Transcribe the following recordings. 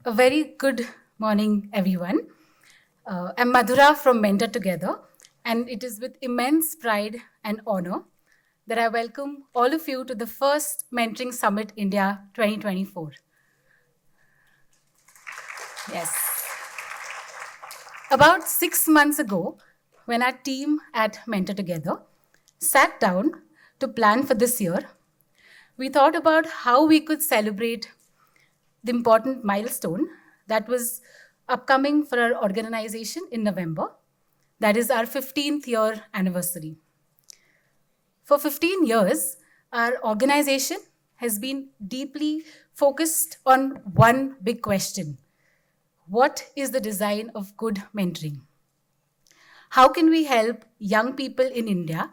A very good morning, everyone. I'm Madhura from Mentor Together, and it is with immense pride and honor that I welcome all of you to the first Mentoring Summit India 2024. Yes. About 6 months ago, when our team at Mentor Together sat down to plan for this year, we thought about how we could celebrate the important milestone that was upcoming for our organization in November. That is our 15th year anniversary. For 15 years, our organization has been deeply focused on one big question: what is the design of good mentoring? How can we help young people in India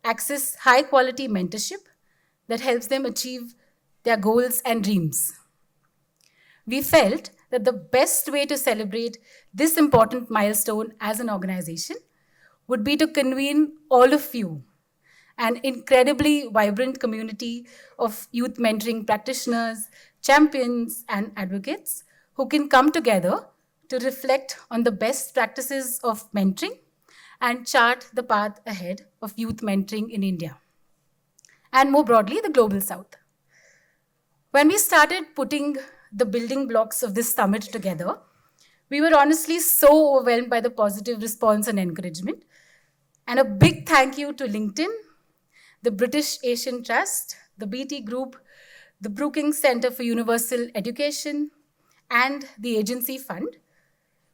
access high quality mentorship that helps them achieve their goals and dreams? We felt that the best way to celebrate this important milestone as an organization would be to convene all of you, an incredibly vibrant community of youth mentoring practitioners, champions, and advocates who can come together to reflect on the best practices of mentoring and chart the path ahead of youth mentoring in India and more broadly, the global south. When we started putting the building blocks of this summit together, we were honestly so overwhelmed by the positive response and encouragement. And a big thank you to LinkedIn, the British Asian Trust, the BT Group, the Brookings Center for Universal Education, and the Agency Fund,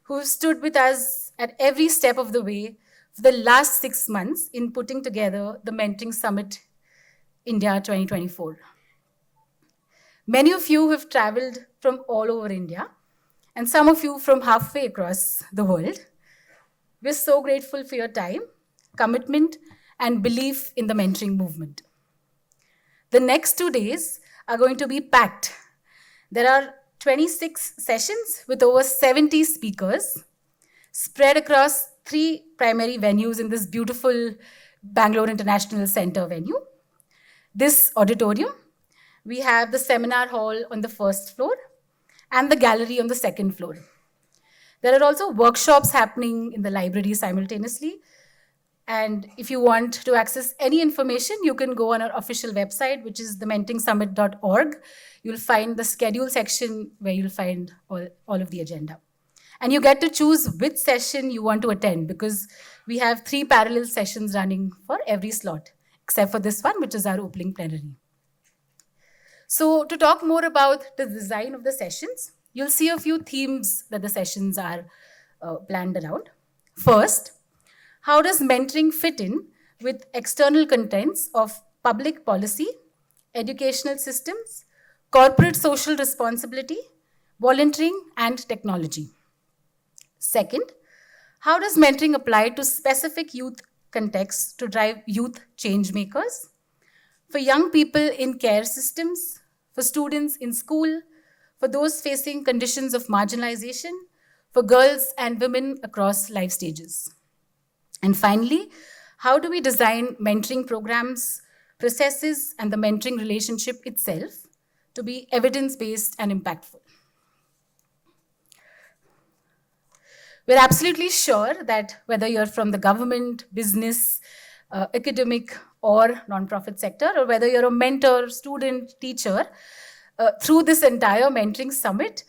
who have stood with us at every step of the way for the last 6 months in putting together the Mentoring Summit India 2024. Many of you have traveled from all over India, and some of you from halfway across the world. We're so grateful for your time, commitment, and belief in the mentoring movement. The next 2 days are going to be packed. There are 26 sessions with over 70 speakers spread across 3 primary venues in this beautiful Bangalore International Center venue. This auditorium, we have the seminar hall on the first floor and the gallery on the second floor. There are also workshops happening in the library simultaneously. And if you want to access any information, you can go on our official website, which is thementoringsummit.org. You'll find the schedule section where you'll find all of the agenda. And you get to choose which session you want to attend because we have 3 parallel sessions running for every slot, except for this one, which is our opening plenary. So to talk more about the design of the sessions, you'll see a few themes that the sessions are planned around. First, how does mentoring fit in with external contents of public policy, educational systems, corporate social responsibility, volunteering, and technology? Second, how does mentoring apply to specific youth contexts to drive youth change makers? For young people in care systems, for students in school, for those facing conditions of marginalization, for girls and women across life stages. And finally, how do we design mentoring programs, processes, and the mentoring relationship itself to be evidence-based and impactful? We're absolutely sure that whether you're from the government, business, academic, or nonprofit sector, or whether you're a mentor, student, teacher, through this entire mentoring summit,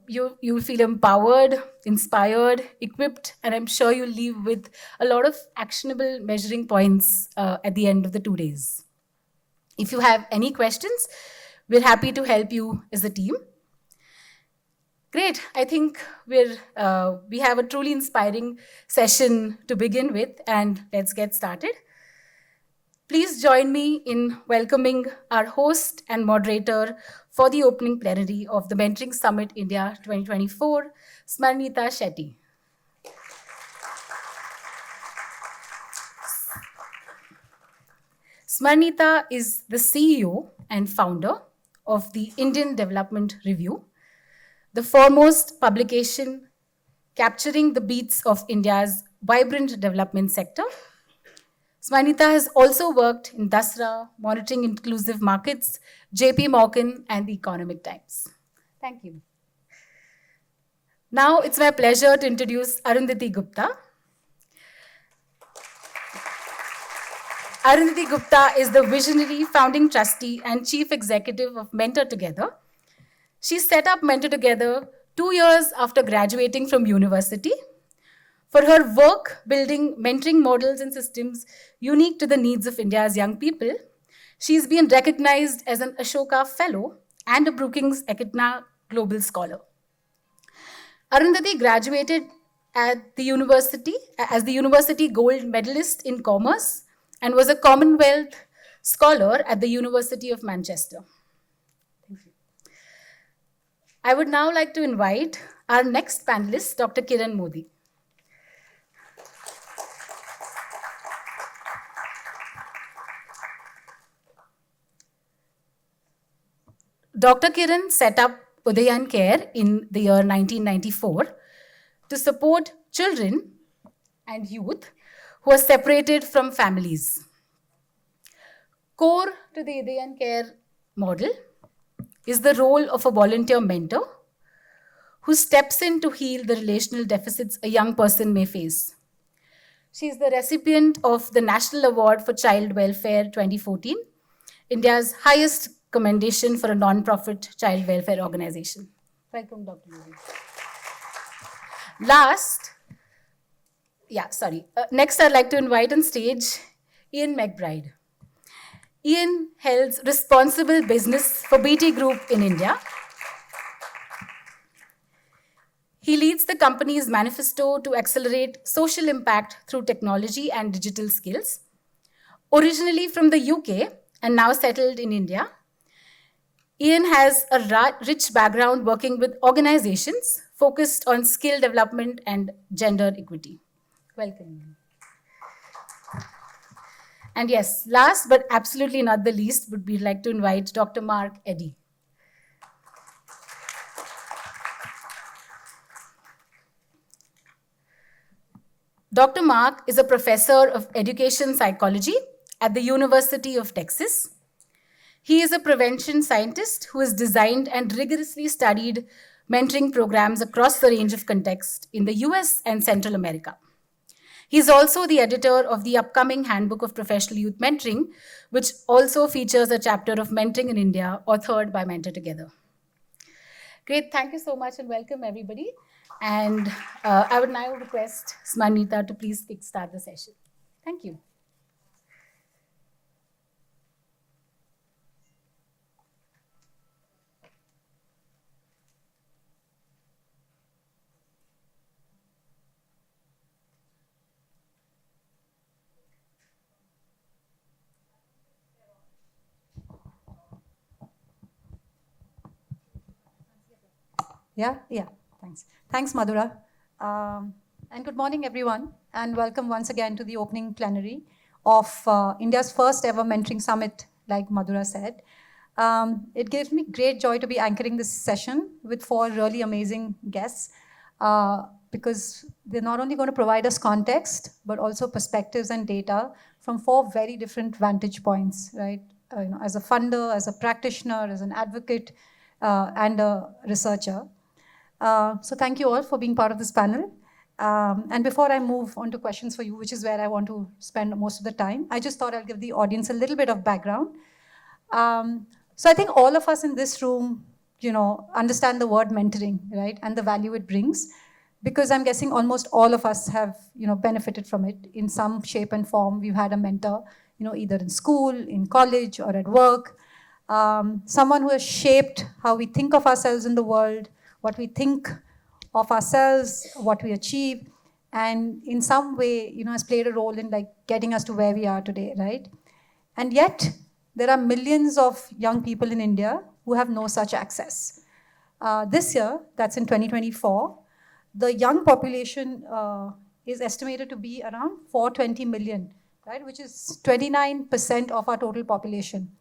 you'll feel empowered, inspired, equipped, and I'm sure you'll leave with a lot of actionable measuring points at the end of the 2 days. If you have any questions, we're happy to help you as a team. Great. I think we have a truly inspiring session to begin with, and let's get started. Please join me in welcoming our host and moderator for the opening plenary of the Mentoring Summit India 2024, Smarnita Shetty. Smarnita is the CEO and founder of the Indian Development Review, the foremost publication capturing the beats of India's vibrant development sector. Smarnita has also worked in Dasra, Monitoring Inclusive Markets, JP Morgan, and the Economic Times. Thank you. Now it's my pleasure to introduce Arundhati Gupta. Arundhati Gupta is the visionary founding trustee and chief executive of Mentor Together. She set up Mentor Together 2 years after graduating from university. For her work building mentoring models and systems unique to the needs of India's young people, she's been recognized as an Ashoka Fellow and a Brookings Ekatna Global Scholar. Arundhati graduated at the university as the University Gold Medalist in Commerce and was a Commonwealth Scholar at the University of Manchester. Thank you. I would now like to invite our next panelist, Dr. Kiran Modi. Dr. Kiran set up Udayan Care in the year 1994 to support children and youth who are separated from families. Core to the Udayan Care model is the role of a volunteer mentor who steps in to heal the relational deficits a young person may face. She is the recipient of the National Award for Child Welfare 2014, India's highest commendation for a non-profit child welfare organization. Welcome, Dr. Modi. Next, I'd like to invite on stage Ian McBride. Ian holds responsible business for BT Group in India. He leads the company's manifesto to accelerate social impact through technology and digital skills. Originally from the UK and now settled in India, Ian has a rich background working with organizations focused on skill development and gender equity. Welcome, Ian. And yes, last but absolutely not the least, would we like to invite Dr. Mark Eddy. Dr. Mark is a professor of education psychology at the University of Texas. He is a prevention scientist who has designed and rigorously studied mentoring programs across the range of contexts in the US and Central America. He is also the editor of the upcoming Handbook of Professional Youth Mentoring, which also features a chapter of mentoring in India, authored by Mentor Together. Great, thank you so much and welcome everybody. And I would now request Smanita to please kickstart the session. Thank you. Yeah, thanks. Thanks, Madhura. And good morning, everyone, and welcome once again to the opening plenary of India's first ever mentoring summit, like Madhura said. It gives me great joy to be anchoring this session with 4 really amazing guests because they're not only going to provide us context, but also perspectives and data from 4 very different vantage points, right? As a funder, as a practitioner, as an advocate, and a researcher. So thank you all for being part of this panel. And before I move on to questions for you, which is where I want to spend most of the time, I just thought I'll give the audience a little bit of background. So I think all of us in this room, understand the word mentoring, right? And the value it brings, because I'm guessing almost all of us have, benefited from it in some shape and form. We've had a mentor, either in school, in college, or at work. Someone who has shaped how we think of ourselves in the world, what we think of ourselves, what we achieve, and in some way, has played a role in getting us to where we are today, right? And yet, there are millions of young people in India who have no such access. This year, that's in 2024, the young population is estimated to be around 420 million, right? Which is 29% of our total population.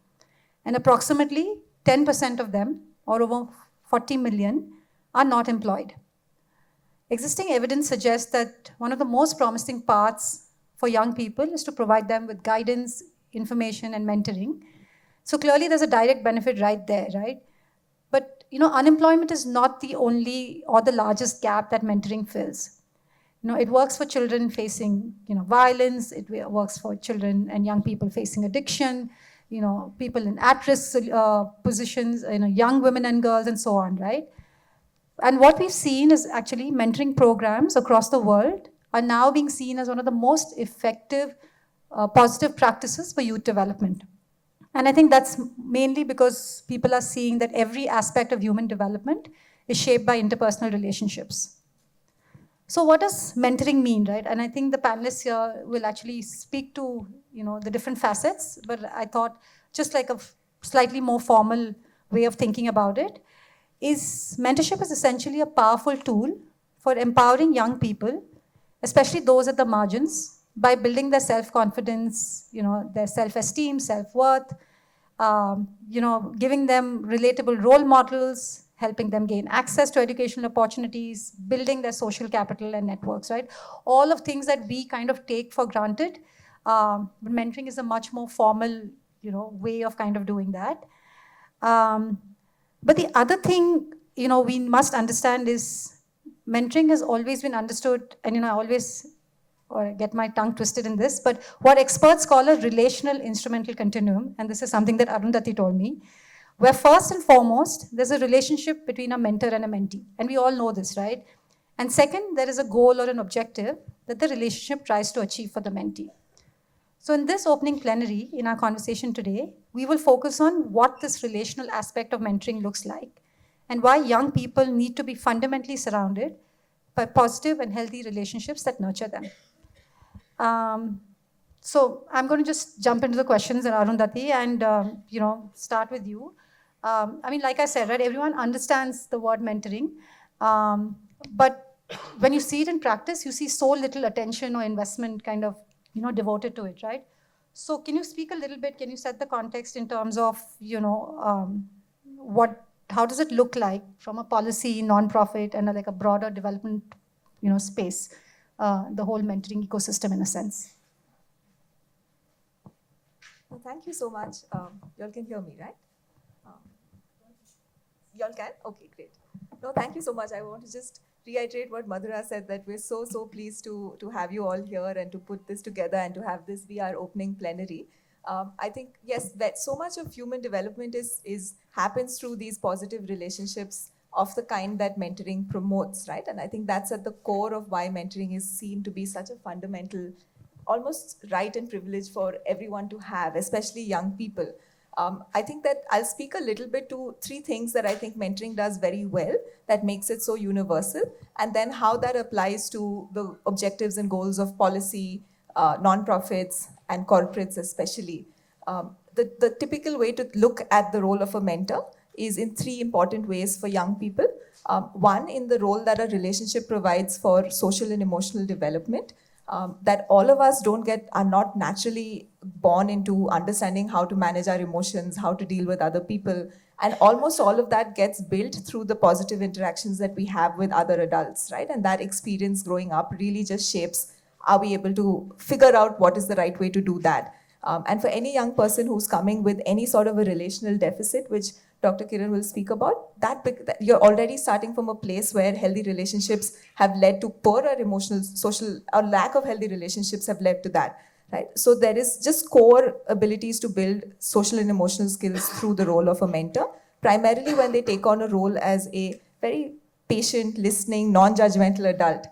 And approximately 10% of them, or over 40 million, are not employed. Existing evidence suggests that one of the most promising paths for young people is to provide them with guidance, information, and mentoring. So clearly there's a direct benefit right there, right? But unemployment is not the only or the largest gap that mentoring fills. It works for children facing violence. It works for children and young people facing addiction. People in at-risk positions. Young women and girls, and so on. Right. And what we've seen is actually mentoring programs across the world are now being seen as one of the most effective positive practices for youth development. And I think that's mainly because people are seeing that every aspect of human development is shaped by interpersonal relationships. So what does mentoring mean, right? And I think the panelists here will actually speak to, the different facets, but I thought just like a slightly more formal way of thinking about it is mentorship is essentially a powerful tool for empowering young people, especially those at the margins, by building their self-confidence, their self-esteem, self-worth, giving them relatable role models, helping them gain access to educational opportunities, building their social capital and networks, right? All of things that we kind of take for granted. But mentoring is a much more formal, way of kind of doing that. But the other thing, we must understand is mentoring has always been understood, and I always or get my tongue twisted in this, but what experts call a relational instrumental continuum, and this is something that Arundhati told me, where first and foremost, there's a relationship between a mentor and a mentee. And we all know this, right? And second, there is a goal or an objective that the relationship tries to achieve for the mentee. So in this opening plenary, in our conversation today, we will focus on what this relational aspect of mentoring looks like and why young people need to be fundamentally surrounded by positive and healthy relationships that nurture them. So I'm going to just jump into the questions, and Arundhati, and start with you. Like I said, right, everyone understands the word mentoring, but when you see it in practice, you see so little attention or investment kind of devoted to it, right? So can you speak a little bit? Can you set the context in terms of how does it look like from a policy, non-profit, and like a broader development space? The whole mentoring ecosystem in a sense. Well, thank you so much. Y'all can hear me, right? Y'all can? Okay, great. No, thank you so much. I want to just reiterate what Madhura said, that we're so pleased to have you all here and to put this together and to have this be our opening plenary. I think, yes, that so much of human development happens through these positive relationships of the kind that mentoring promotes, right? And I think that's at the core of why mentoring is seen to be such a fundamental, almost right and privilege for everyone to have, especially young people. I think that I'll speak a little bit to three things that I think mentoring does very well that makes it so universal, and then how that applies to the objectives and goals of policy, nonprofits, and corporates especially. The typical way to look at the role of a mentor is in three important ways for young people. One, in the role that a relationship provides for social and emotional development. That all of us are not naturally born into understanding how to manage our emotions, how to deal with other people. And almost all of that gets built through the positive interactions that we have with other adults, right? And that experience growing up really just shapes, are we able to figure out what is the right way to do that? And for any young person who's coming with any sort of a relational deficit, which Dr. Kiran will speak about, that you're already starting from a place where healthy relationships have led to poorer emotional, social, or lack of healthy relationships have led to that, right? So there is just core abilities to build social and emotional skills through the role of a mentor, primarily when they take on a role as a very patient, listening, non-judgmental adult.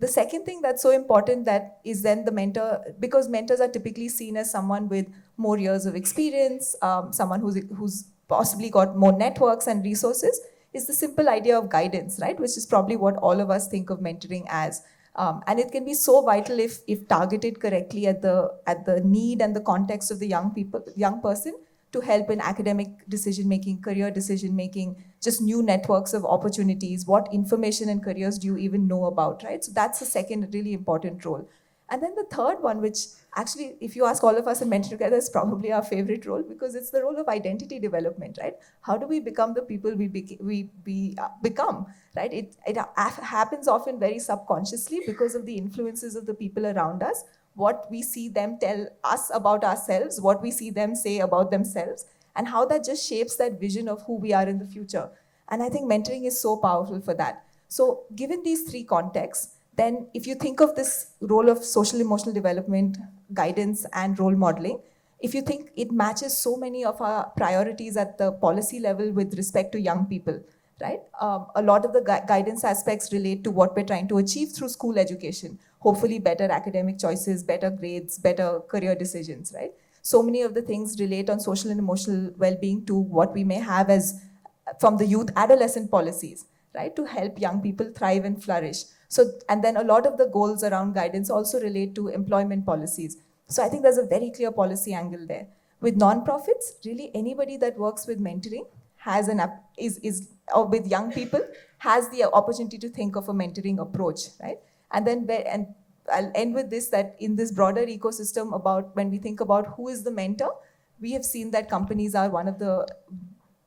The second thing that's so important that is then the mentor, because mentors are typically seen as someone with more years of experience, someone who's possibly got more networks and resources, is the simple idea of guidance, right? Which is probably what all of us think of mentoring as. And it can be so vital if targeted correctly at the need and the context of the young person, to help in academic decision-making, career decision-making, just new networks of opportunities, what information and careers do you even know about, right? So that's the second really important role. And then the third one, which actually, if you ask all of us in Mentor Together, is probably our favorite role, because it's the role of identity development, right? How do we become the people we become, right? It happens often very subconsciously because of the influences of the people around us, what we see them tell us about ourselves, what we see them say about themselves. and how that just shapes that vision of who we are in the future. And I think mentoring is so powerful for that. So, given these three contexts, then if you think of this role of social emotional development, guidance, and role modeling, if you think it matches so many of our priorities at the policy level with respect to young people, right? A lot of the guidance aspects relate to what we're trying to achieve through school education. Hopefully, better academic choices, better grades, better career decisions, right? So many of the things relate on social and emotional well-being to what we may have as from the youth adolescent policies, right, to help young people thrive and flourish. So, and then a lot of the goals around guidance also relate to employment policies. So I think there's a very clear policy angle there. With nonprofits, really anybody that works with mentoring has or with young people has the opportunity to think of a mentoring approach, right? And then and I'll end with this, that in this broader ecosystem, about when we think about who is the mentor, we have seen that companies are one of the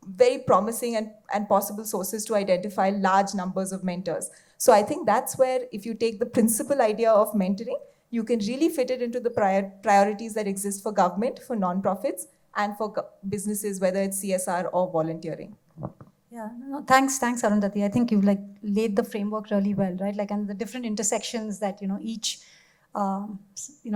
very promising and possible sources to identify large numbers of mentors. So I think that's where, if you take the principal idea of mentoring, you can really fit it into the priorities that exist for government, for nonprofits, and for businesses, whether it's CSR or volunteering. Yeah, no, thanks, Arundhati. I think you've like laid the framework really well, right? Like, and the different intersections that each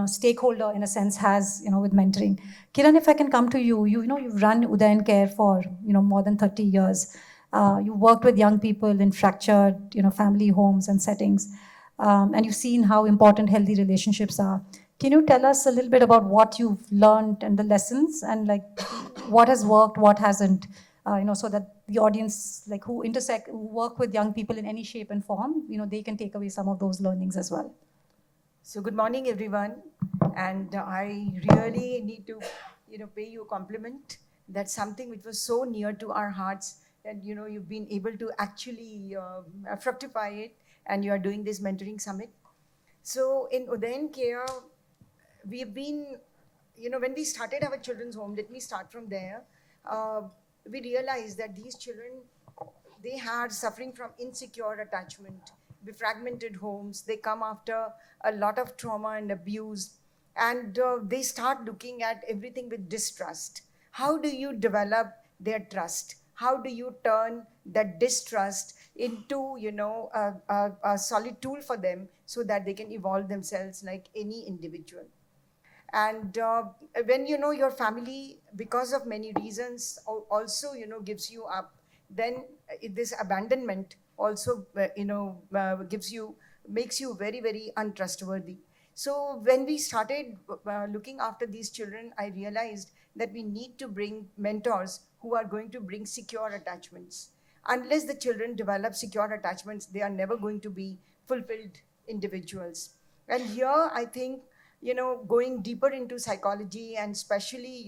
stakeholder in a sense has with mentoring. Kiran, if I can come to you, you've run Udayan Care for more than 30 years. You worked with young people in fractured family homes and settings, and you've seen how important healthy relationships are. Can you tell us a little bit about what you've learned and the lessons, and like what has worked, what hasn't? So that the audience, like who work with young people in any shape and form, they can take away some of those learnings as well. So good morning, everyone. And I really need to, pay you a compliment. That's something which was so near to our hearts, and you've been able to actually fructify it, and you are doing this mentoring summit. So in Udayan Care, we've been, when we started our children's home, let me start from there. We realized that these children, they are suffering from insecure attachment, fragmented homes. They come after a lot of trauma and abuse, and they start looking at everything with distrust. How do you develop their trust? How do you turn that distrust into a solid tool for them so that they can evolve themselves like any individual? And when your family, because of many reasons, also gives you up, then this abandonment also makes you very, very untrustworthy. So when we started looking after these children, I realized that we need to bring mentors who are going to bring secure attachments. Unless the children develop secure attachments, they are never going to be fulfilled individuals. And here I think going deeper into psychology, and especially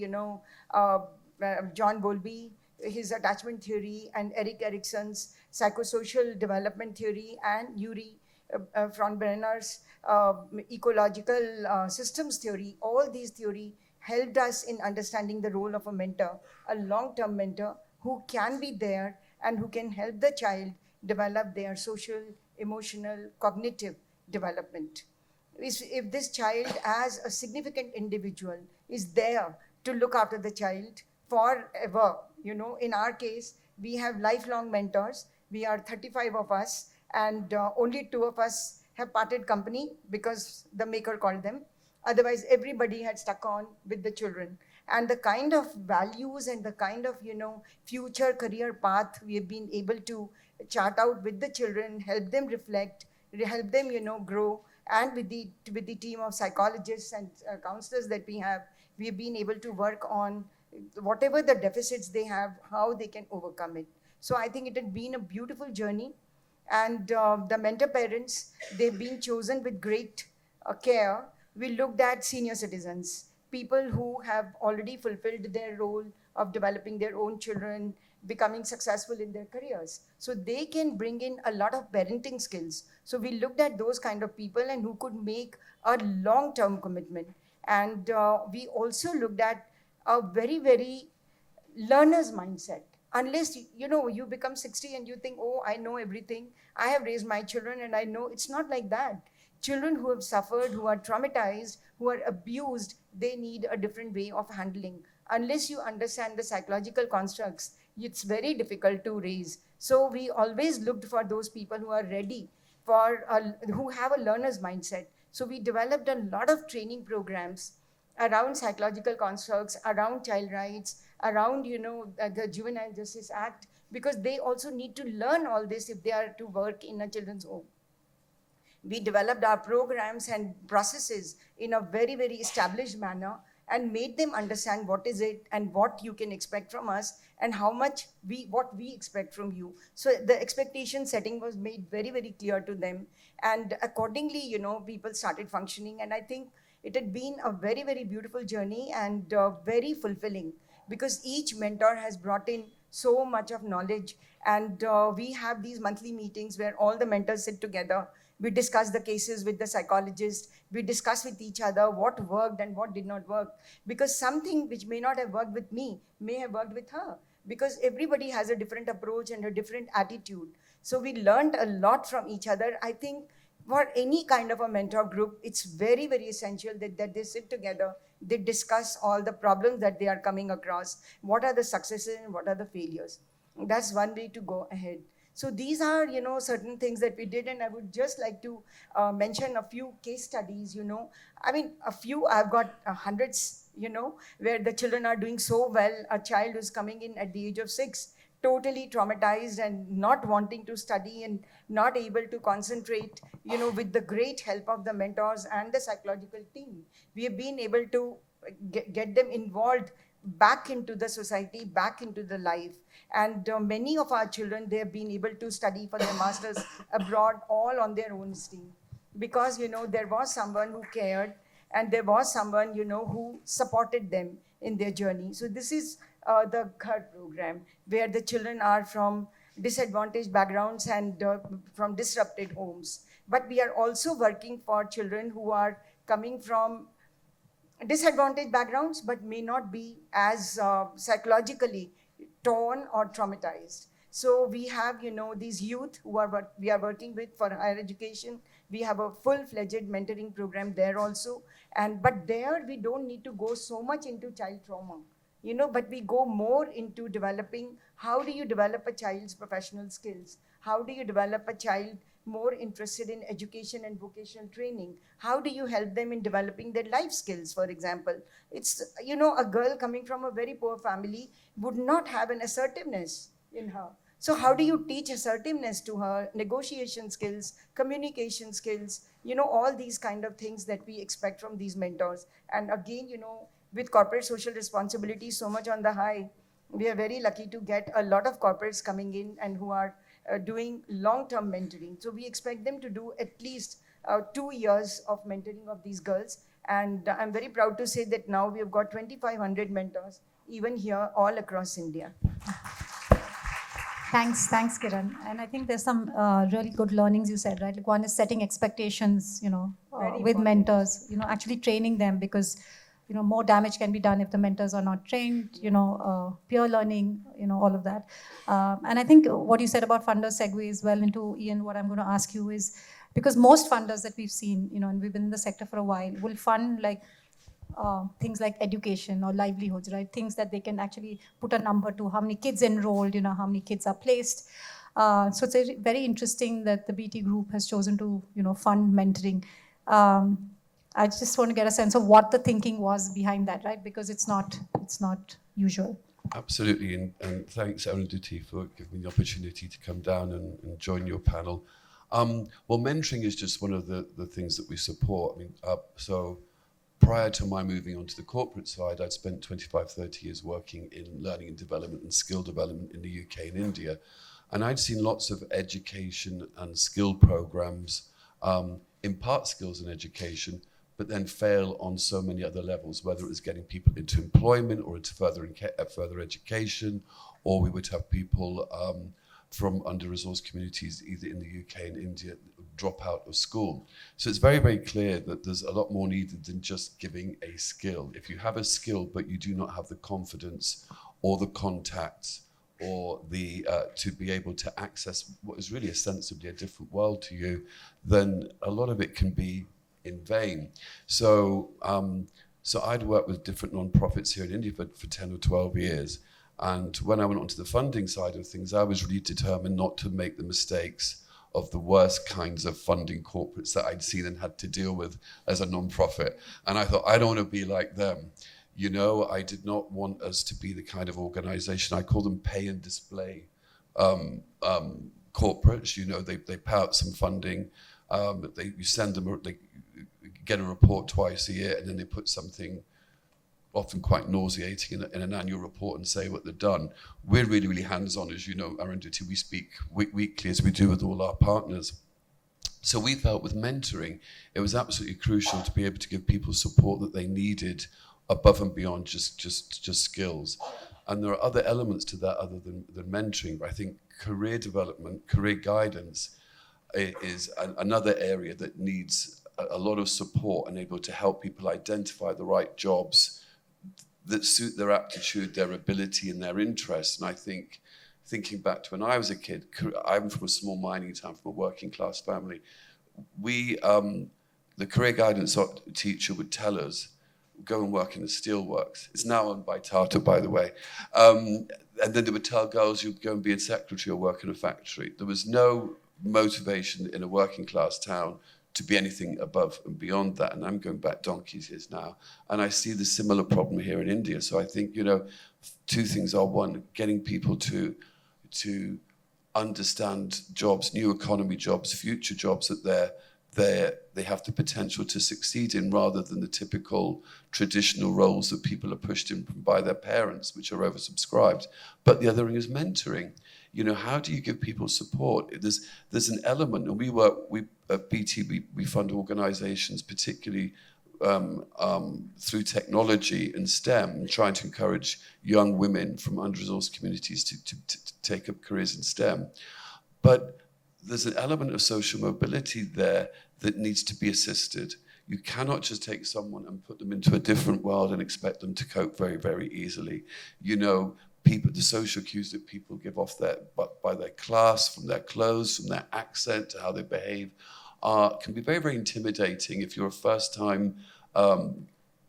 John Bowlby, his attachment theory, and Erik Erikson's psychosocial development theory, and Yuri Frontbrenner's ecological systems theory, all these theory helped us in understanding the role of a mentor, a long-term mentor who can be there and who can help the child develop their social, emotional, cognitive development. If this child, as a significant individual, is there to look after the child forever, in our case, we have lifelong mentors. We are 35 of us, and only 2 of us have parted company because the maker called them. Otherwise, everybody had stuck on with the children. And the kind of values and the kind of, future career path we have been able to chart out with the children, help them reflect, help them, grow. And with the team of psychologists and counselors that we have been able to work on whatever the deficits they have, how they can overcome it. So I think it had been a beautiful journey. And the mentor parents, they've been chosen with great care. We looked at senior citizens, people who have already fulfilled their role of developing their own children, becoming successful in their careers. So they can bring in a lot of parenting skills. So we looked at those kind of people and who could make a long-term commitment. And we also looked at a very, very learner's mindset. Unless, you become 60 and you think, oh, I know everything. I have raised my children and I know. It's not like that. Children who have suffered, who are traumatized, who are abused, they need a different way of handling unless you understand the psychological constructs, it's very difficult to raise. So we always looked for those people who are ready who have a learner's mindset. So we developed a lot of training programs around psychological constructs, around child rights, around the Juvenile Justice Act, because they also need to learn all this if they are to work in a children's home. We developed our programs and processes in a very, very established manner and made them understand what is it and what you can expect from us and what we expect from you. So the expectation setting was made very, very clear to them. And accordingly, people started functioning. And I think it had been a very, very beautiful journey and very fulfilling, because each mentor has brought in so much of knowledge. And we have these monthly meetings where all the mentors sit together. We discuss the cases with the psychologist. We discuss with each other what worked and what did not work. Because something which may not have worked with me may have worked with her. Because everybody has a different approach and a different attitude. So we learned a lot from each other. I think for any kind of a mentor group, it's very, very essential that they sit together, they discuss all the problems that they are coming across, what are the successes and what are the failures. That's one way to go ahead. So these are, certain things that we did, and I would just like to mention a few case studies, I mean, I've got hundreds, where the children are doing so well. A child who's coming in at the age of 6, totally traumatized and not wanting to study and not able to concentrate, with the great help of the mentors and the psychological team, we have been able to get them involved back into the society, back into the life. And many of our children, they have been able to study for their masters abroad, all on their own steam. Because, there was someone who cared, and there was someone, who supported them in their journey. So this is the GHAR program, where the children are from disadvantaged backgrounds and from disrupted homes. But we are also working for children who are coming from disadvantaged backgrounds but may not be as psychologically torn or traumatized. So we have, these youth who we are working with for higher education. We have a full-fledged mentoring program there also. But there we don't need to go so much into child trauma, but we go more into developing how do you develop a child's professional skills? How do you develop a child more interested in education and vocational training? How do you help them in developing their life skills, for example? It's, a girl coming from a very poor family would not have an assertiveness in her. So how do you teach assertiveness to her, negotiation skills, communication skills, all these kind of things that we expect from these mentors. And again, with corporate social responsibility so much on the high, we are very lucky to get a lot of corporates coming in and who are doing long-term mentoring. So we expect them to do at least 2 years of mentoring of these girls. And I'm very proud to say that now we have got 2,500 mentors, even here all across India. Thanks, Kiran. And I think there's some really good learnings you said, right? Like one is setting expectations, with mentors, actually training them, because, more damage can be done if the mentors are not trained, peer learning, all of that. And I think what you said about funders segues well into, Ian, what I'm going to ask you is, because most funders that we've seen, and we've been in the sector for a while, will fund like things like education or livelihoods, right? Things that they can actually put a number to, how many kids enrolled, how many kids are placed. So it's very interesting that the BT group has chosen to, fund mentoring. I just want to get a sense of what the thinking was behind that, right? Because it's not usual. Absolutely, and thanks, Arundhati, for giving me the opportunity to come down and join your panel. Well, mentoring is just one of the things that we support. I mean, so prior to my moving onto the corporate side, I'd spent 25, 30 years working in learning and development and skill development in the UK and India. And I'd seen lots of education and skill programs impart skills and education, but then fail on so many other levels, whether it was getting people into employment or into further education, or we would have people from under-resourced communities, either in the UK and India, drop out of school. So it's very, very clear that there's a lot more needed than just giving a skill. If you have a skill, but you do not have the confidence or the contacts or the to be able to access what is really ostensibly a different world to you, then a lot of it can be in vain. So So I'd worked with different nonprofits here in India for 10 or 12 years. And when I went onto the funding side of things, I was really determined not to make the mistakes of the worst kinds of funding corporates that I'd seen and had to deal with as a nonprofit. And I thought, I don't want to be like them. You know, I did not want us to be the kind of organization, I call them pay and display corporates. You know, they pay out some funding, you send them, they get a report twice a year, and then they put something often quite nauseating in an annual report and say what they've done. We're really, really hands-on, as you know, Arundhati. We speak weekly, as we do with all our partners. So we felt with mentoring, it was absolutely crucial to be able to give people support that they needed above and beyond just skills. And there are other elements to that other than mentoring. But I think career development, career guidance is another area that needs a lot of support and able to help people identify the right jobs that suit their aptitude, their ability, and their interests. And I think, thinking back to when I was a kid, I'm from a small mining town, from a working class family. The career guidance teacher would tell us, go and work in the steelworks. It's now owned by Tata, by the way. And then they would tell girls, you go and be a secretary or work in a factory. There was no motivation in a working class town to be anything above and beyond that. And I'm going back donkey's years now. And I see the similar problem here in India. So I think, you know, two things are: one, getting people to understand jobs, new economy jobs, future jobs that they have the potential to succeed in, rather than the typical traditional roles that people are pushed in by their parents, which are oversubscribed. But the other thing is mentoring. You know, how do you give people support? There's an element, and we at BT, we fund organizations, particularly through technology and STEM, trying to encourage young women from under-resourced communities to take up careers in STEM. But there's an element of social mobility there that needs to be assisted. You cannot just take someone and put them into a different world and expect them to cope very, very easily. You know, the social cues that people give off by their class, from their clothes, from their accent to how they behave, can be very, very intimidating if you're a first-time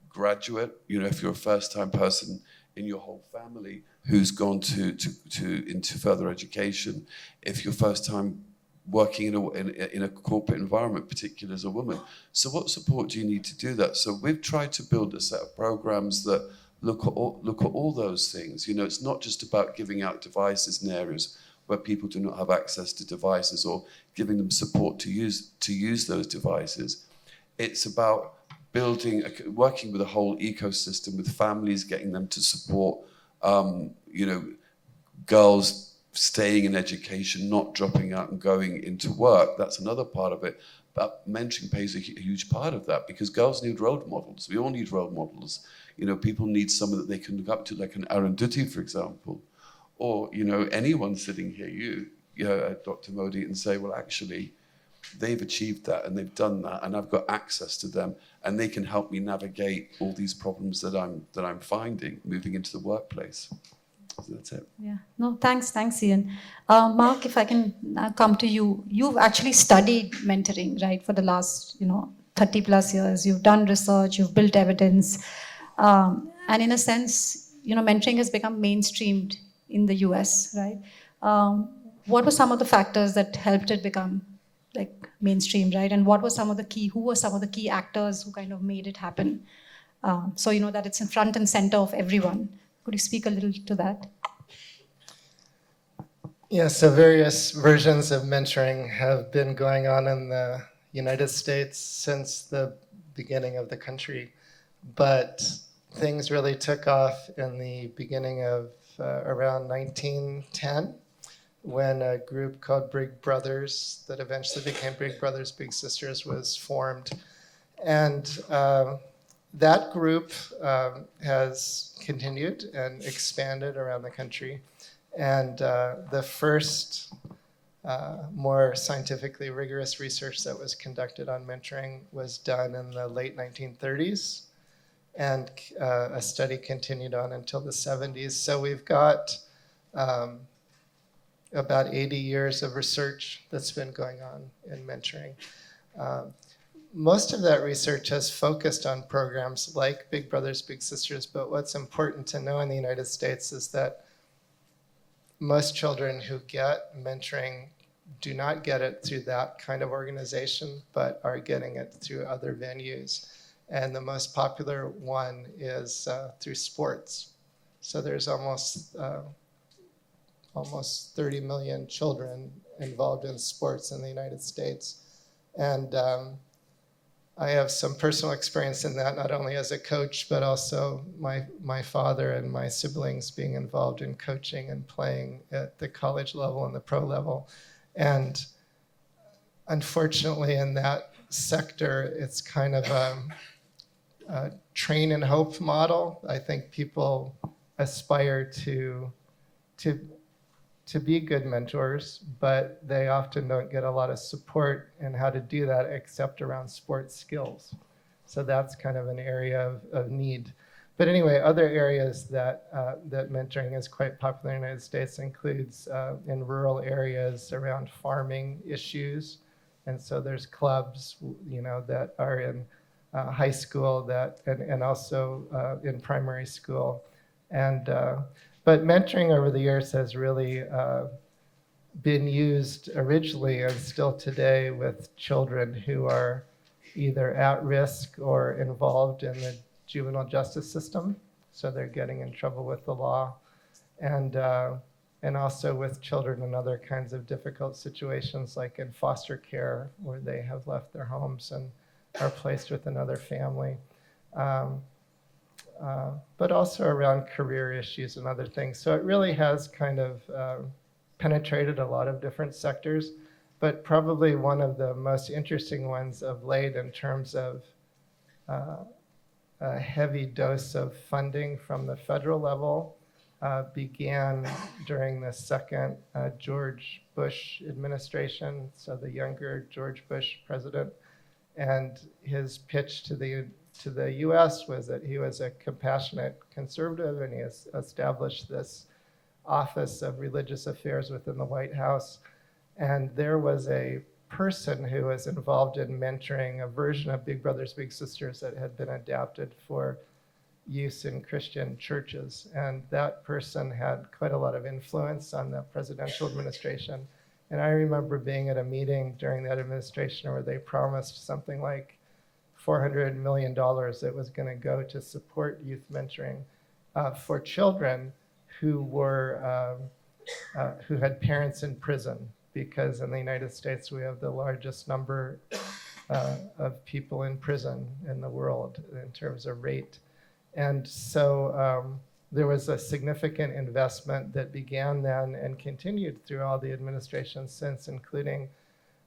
graduate. You know, if you're a first-time person in your whole family who's gone into further education, if you're first-time working in a corporate environment, particularly as a woman. So what support do you need to do that? So we've tried to build a set of programs that look at all those things. You know, it's not just about giving out devices in areas where people do not have access to devices, or giving them support to use those devices. It's about working with a whole ecosystem, with families, getting them to support, you know, girls staying in education, not dropping out and going into work. That's another part of it. But mentoring plays a huge part of that, because girls need role models. We all need role models. You know, people need someone that they can look up to, like an Arundhati, for example, or, you know, anyone sitting here, you know, Dr. Modi, and say, well, actually, they've achieved that and they've done that, and I've got access to them, and they can help me navigate all these problems that I'm finding moving into the workplace. So that's it. Yeah. No, thanks, Ian. Mark, if I can come to you, you've actually studied mentoring, right, for the last, 30 plus years. You've done research, you've built evidence, and in a sense, mentoring has become mainstreamed in the US, right? What were some of the factors that helped it become like mainstream, right? And who were some of the key actors who kind of made it happen? So that it's in front and center of everyone. Could you speak a little to that? Yeah, so various versions of mentoring have been going on in the United States since the beginning of the country, but things really took off in the beginning of around 1910, when a group called Big Brothers, that eventually became Big Brothers Big Sisters, was formed. And that group has continued and expanded around the country. And the first more scientifically rigorous research that was conducted on mentoring was done in the late 1930s. And a study continued on until the 70s. So we've got about 80 years of research that's been going on in mentoring. most of that research has focused on programs like Big Brothers Big Sisters, but what's important to know in the United States is that most children who get mentoring do not get it through that kind of organization, but are getting it through other venues. And the most popular one is through sports. So there's almost 30 million children involved in sports in the United States. And I have some personal experience in that, not only as a coach, but also my father and my siblings being involved in coaching and playing at the college level and the pro level. And unfortunately, in that sector, it's kind of a train and hope model. I think people aspire to be good mentors, but they often don't get a lot of support in how to do that except around sports skills. So that's kind of an area of need. But anyway, other areas that mentoring is quite popular in the United States includes in rural areas around farming issues. And so there's clubs, that are in high school and also in primary school. But mentoring over the years has really been used originally and still today with children who are either at risk or involved in the juvenile justice system. So they're getting in trouble with the law. And also with children in other kinds of difficult situations, like in foster care, where they have left their homes and are placed with another family. But also around career issues and other things. So it really has kind of penetrated a lot of different sectors, but probably one of the most interesting ones of late in terms of a heavy dose of funding from the federal level began during the second George Bush administration, so the younger George Bush president. And his pitch to the U.S. was that he was a compassionate conservative, and he has established this Office of Religious Affairs within the White House. And there was a person who was involved in mentoring a version of Big Brothers Big Sisters that had been adapted for use in Christian churches. And that person had quite a lot of influence on the presidential administration. And I remember being at a meeting during that administration where they promised something like $400 million that was going to go to support youth mentoring for children who had parents in prison, because in the United States we have the largest number of people in prison in the world in terms of rate. And so there was a significant investment that began then and continued through all the administrations since, including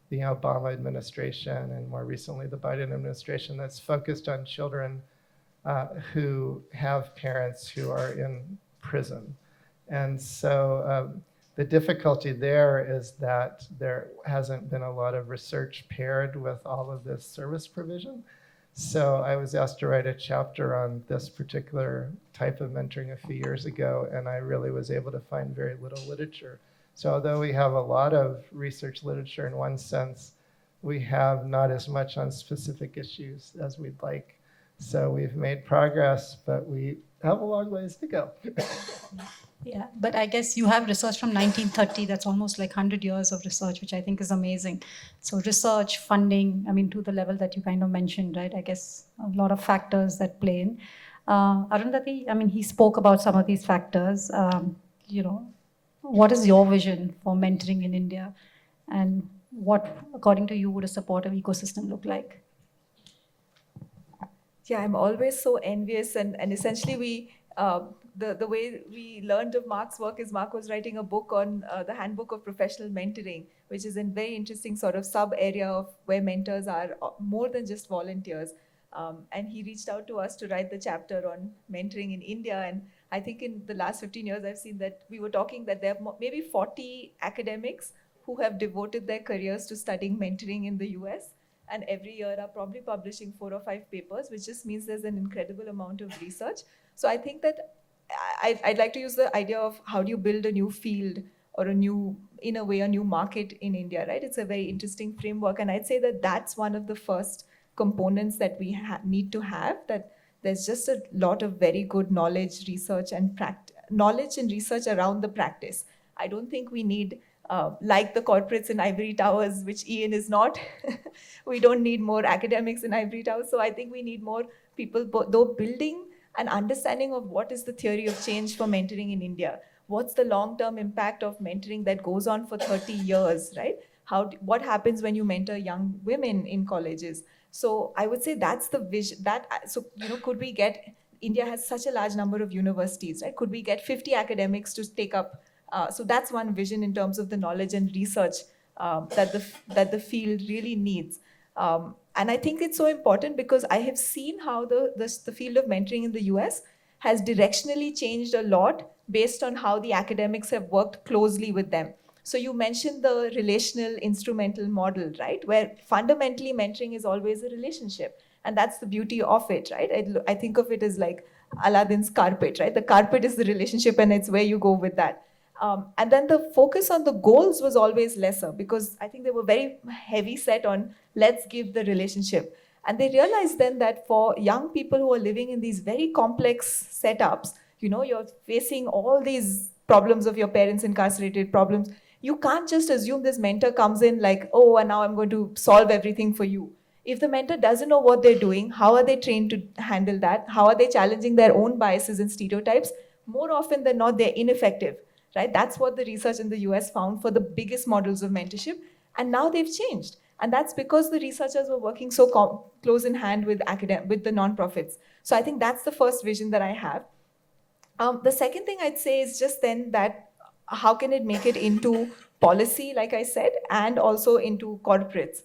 the Obama administration and more recently the Biden administration, that's focused on children who have parents who are in prison. And so the difficulty there is that there hasn't been a lot of research paired with all of this service provision. So I was asked to write a chapter on this particular type of mentoring a few years ago, and I really was able to find very little literature. So although we have a lot of research literature in one sense, we have not as much on specific issues as we'd like. So we've made progress, but we have a long ways to go. Yeah, but I guess you have research from 1930. That's almost like 100 years of research, which I think is amazing. So research, funding, to the level that you kind of mentioned, right? I guess a lot of factors that play in. Arundhati, he spoke about some of these factors. What is your vision for mentoring in India? And what, according to you, would a supportive ecosystem look like? Yeah, I'm always so envious, and essentially the way we learned of Mark's work is Mark was writing a book on the Handbook of Professional Mentoring, which is a very interesting sort of sub-area of where mentors are more than just volunteers. And he reached out to us to write the chapter on mentoring in India. And I think in the last 15 years, I've seen that we were talking that there are maybe 40 academics who have devoted their careers to studying mentoring in the US. And every year are probably publishing 4 or 5 papers, which just means there's an incredible amount of research. So I think that I'd like to use the idea of how do you build a new field or a new market in India, right? It's a very interesting framework. And I'd say that that's one of the first components that we need to have, that there's just a lot of very good knowledge, research, and knowledge and research around the practice. I don't think we need, like the corporates in ivory towers, which Ian is not, we don't need more academics in ivory towers. So I think we need more people, though, building an understanding of what is the theory of change for mentoring in India. What's the long-term impact of mentoring that goes on for 30 years, right? What happens when you mentor young women in colleges? So I would say that's the vision. So could we get, India has such a large number of universities, right? Could we get 50 academics to take up? So that's one vision in terms of the knowledge and research that the field really needs. And I think it's so important because I have seen how the field of mentoring in the US has directionally changed a lot based on how the academics have worked closely with them. So you mentioned the relational instrumental model, right? Where fundamentally mentoring is always a relationship. And that's the beauty of it, right? I think of it as like Aladdin's carpet, right? The carpet is the relationship and it's where you go with that. And then the focus on the goals was always lesser because I think they were very heavy set on let's give the relationship. And they realized then that for young people who are living in these very complex setups, you're facing all these problems of your parents incarcerated problems. You can't just assume this mentor comes in like, oh, and now I'm going to solve everything for you. If the mentor doesn't know what they're doing, how are they trained to handle that? How are they challenging their own biases and stereotypes? More often than not, they're ineffective, right? That's what the research in the US found for the biggest models of mentorship. And now they've changed. And that's because the researchers were working so close in hand with the nonprofits. So I think that's the first vision that I have. The second thing I'd say is just then that how can it make it into policy, like I said, and also into corporates.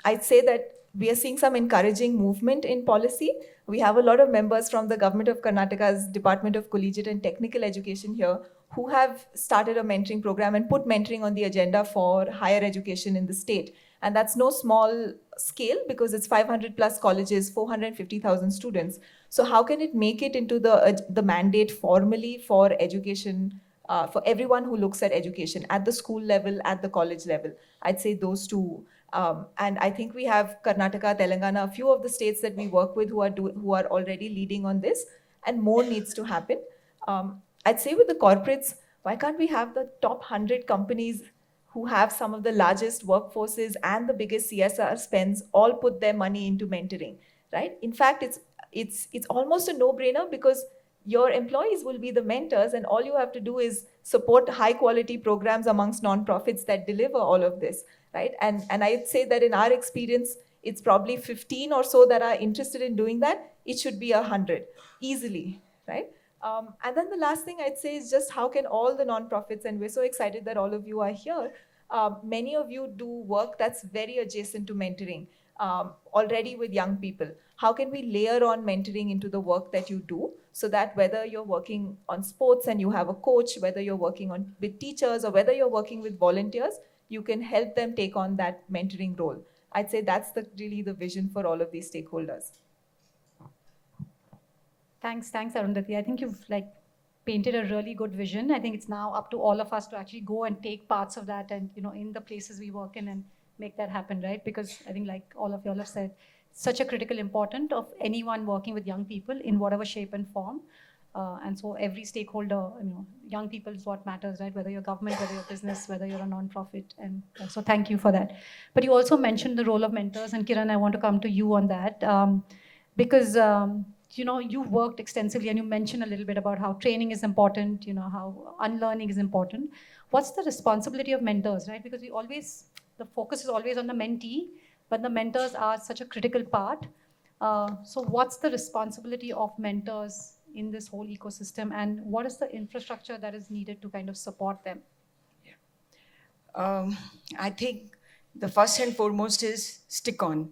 I'd say that we are seeing some encouraging movement in policy. We have a lot of members from the government of Karnataka's Department of Collegiate and Technical Education here who have started a mentoring program and put mentoring on the agenda for higher education in the state. And that's no small scale because it's 500 plus colleges, 450,000 students. So how can it make it into the mandate formally for education, for everyone who looks at education at the school level, at the college level? I'd say those two. And I think we have Karnataka, Telangana, a few of the states that we work with who are already leading on this, and more needs to happen. I'd say with the corporates, why can't we have the top 100 companies who have some of the largest workforces and the biggest CSR spends all put their money into mentoring, right? In fact, it's almost a no-brainer because your employees will be the mentors and all you have to do is support high quality programs amongst nonprofits that deliver all of this, right? And I'd say that in our experience, it's probably 15 or so that are interested in doing that. It should be 100 easily, right? And then the last thing I'd say is just how can all the nonprofits, and we're so excited that all of you are here, many of you do work that's very adjacent to mentoring already with young people. How can we layer on mentoring into the work that you do so that whether you're working on sports and you have a coach, whether you're working with teachers or whether you're working with volunteers, you can help them take on that mentoring role. I'd say that's really the vision for all of these stakeholders. Thanks, Arundhati. I think you've painted a really good vision. I think it's now up to all of us to actually go and take parts of that and in the places we work in and make that happen, right? Because I think like all of y'all have said, such a critical importance of anyone working with young people in whatever shape and form. And so every stakeholder, young people is what matters, right? Whether you're government, whether you're business, whether you're a nonprofit. And so thank you for that. But you also mentioned the role of mentors. And Kiran, I want to come to you on that because you've worked extensively and you mentioned a little bit about how training is important, how unlearning is important. What's the responsibility of mentors, right? Because the focus is always on the mentee, but the mentors are such a critical part. So what's the responsibility of mentors in this whole ecosystem and what is the infrastructure that is needed to kind of support them? I think the first and foremost is stick on.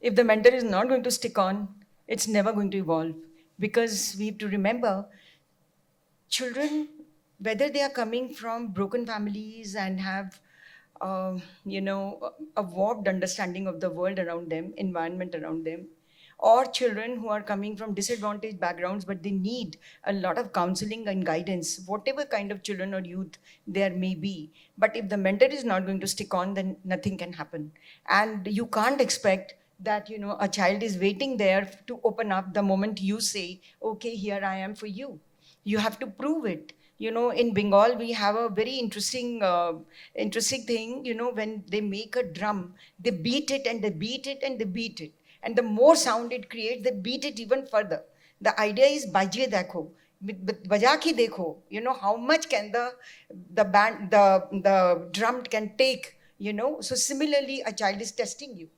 If the mentor is not going to stick on, it's never going to evolve because we have to remember children, whether they are coming from broken families and have a warped understanding of the world around them, environment around them, or children who are coming from disadvantaged backgrounds, but they need a lot of counseling and guidance, whatever kind of children or youth there may be. But if the mentor is not going to stick on, then nothing can happen. And you can't expect that, you know, a child is waiting there to open up the moment you say, okay, here I am for you. You have to prove it. You know, in Bengal, we have a very interesting thing. You know, when they make a drum, they beat it and they beat it and they beat it. And the more sound it creates, they beat it even further. The idea is bajiye dekho, baja ki dekho. You know, how much can the drum can take, you know. So similarly, a child is testing you.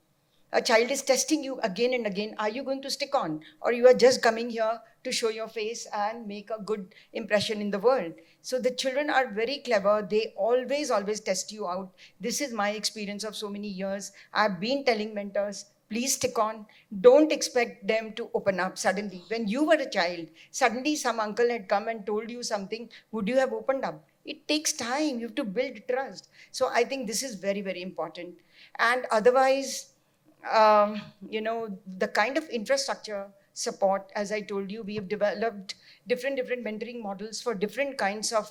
A child is testing you again and again. Are you going to stick on, or you are just coming here to show your face and make a good impression in the world? So the children are very clever. They always test you out. This is my experience of so many years. I've been telling mentors, please stick on. Don't expect them to open up suddenly. When you were a child, suddenly some uncle had come and told you something, would you have opened up? It takes time. You have to build trust. So I think this is very important. And otherwise, you know, the kind of infrastructure support, as I told you, we have developed different mentoring models for different kinds of,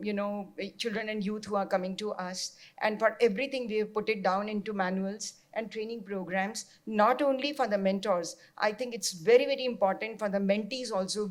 you know, children and youth who are coming to us. And for everything, we have put it down into manuals and training programs, not only for the mentors. I think it's very important for the mentees also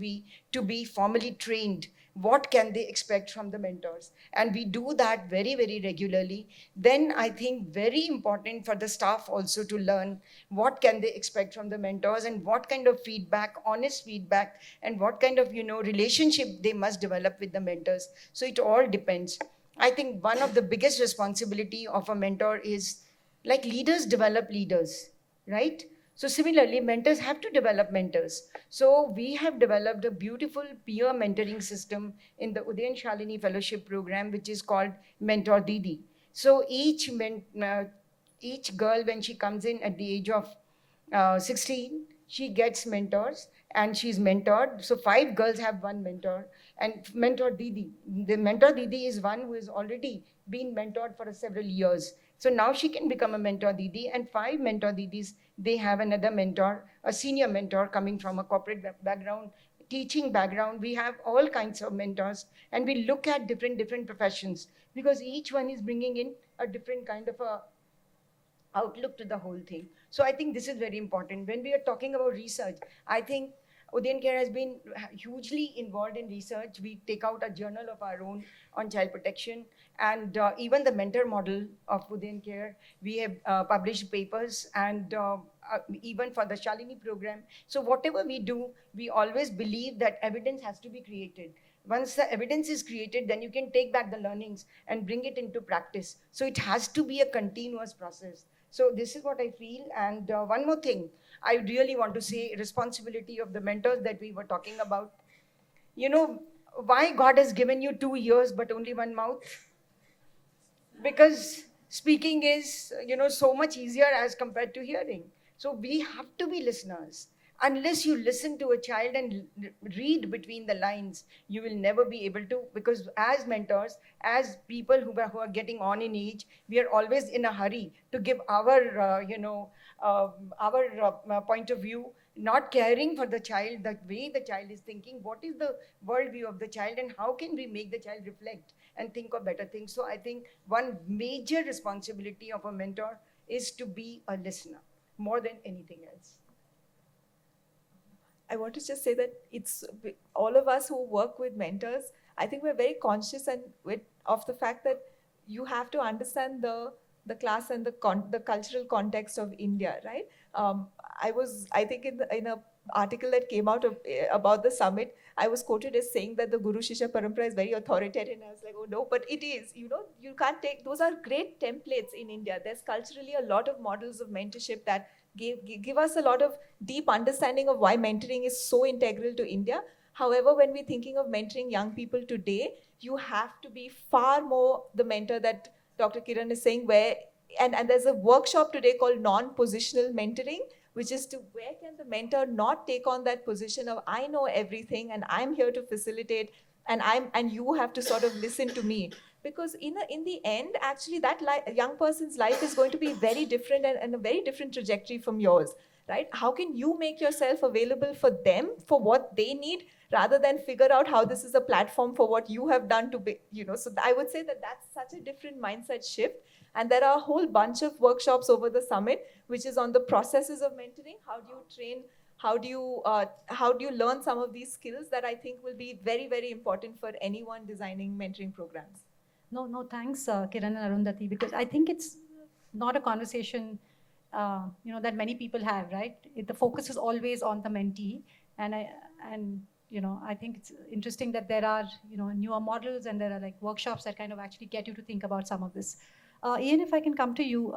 to be formally trained. What can they expect from the mentors? And we do that very regularly. Then I think very important for the staff also to learn what can they expect from the mentors, and what kind of feedback, honest feedback, and what kind of, you know, relationship they must develop with the mentors. So it all depends. I think one of the biggest responsibility of a mentor is, like, leaders develop leaders, right? So similarly, mentors have to develop mentors. So we have developed a beautiful peer mentoring system in the Udayan Shalini Fellowship Program, which is called Mentor Didi. So each girl, when she comes in at the age of 16, she gets mentors and she's mentored. So 5 girls have one mentor. And Mentor Didi, the Mentor Didi is one who has already been mentored for several years. So now she can become a Mentor Didi, and 5 Mentor Didis, they have another mentor, a senior mentor coming from a corporate background, teaching background. We have all kinds of mentors, and we look at different professions, because each one is bringing in a different kind of a outlook to the whole thing. So I think this is very important. When we are talking about research, I think Udayan Care has been hugely involved in research. We take out a journal of our own on child protection, and even the mentor model of Udayan Care, we have published papers, and even for the Shalini program. So whatever we do, we always believe that evidence has to be created. Once the evidence is created, then you can take back the learnings and bring it into practice. So it has to be a continuous process. So this is what I feel. And one more thing, I really want to say, responsibility of the mentors that we were talking about. You know, why God has given you 2 ears but only 1 mouth? Because speaking is, you know, so much easier as compared to hearing. So we have to be listeners. Unless you listen to a child and read between the lines, you will never be able to, because as mentors, as people who are getting on in age, we are always in a hurry to give our, our point of view, not caring for the child, the way the child is thinking, what is the worldview of the child, and how can we make the child reflect and think of better things. So I think one major responsibility of a mentor is to be a listener more than anything else. I want to just say that it's all of us who work with mentors, I think we're very conscious of the fact that you have to understand the class and the cultural context of India, right? I think in a article that came out about the summit, I was quoted as saying that the Guru Shishya Parampara is very authoritarian. I was like, oh no, but it is. You know, you can't take, those are great templates in India. There's culturally a lot of models of mentorship that give us a lot of deep understanding of why mentoring is so integral to India. However, when we're thinking of mentoring young people today, you have to be far more the mentor that Dr. Kiran is saying, and there's a workshop today called non-positional mentoring, which is to where can the mentor not take on that position of I know everything and I'm here to facilitate, and you have to sort of listen to me. Because in the end, actually, that young person's life is going to be very different and a very different trajectory from yours, right? How can you make yourself available for them for what they need, rather than figure out how this is a platform for what you have done to be, so I would say that that's such a different mindset shift. And there are a whole bunch of workshops over the summit, which is on the processes of mentoring. How do you train? How do you learn some of these skills that I think will be very, very important for anyone designing mentoring programs? No, thanks, Kiran and Arundhati, because I think it's not a conversation, that many people have, right? The focus is always on the mentee, and I think it's interesting that there are, newer models and there are like workshops that kind of actually get you to think about some of this. Ian, if I can come to you,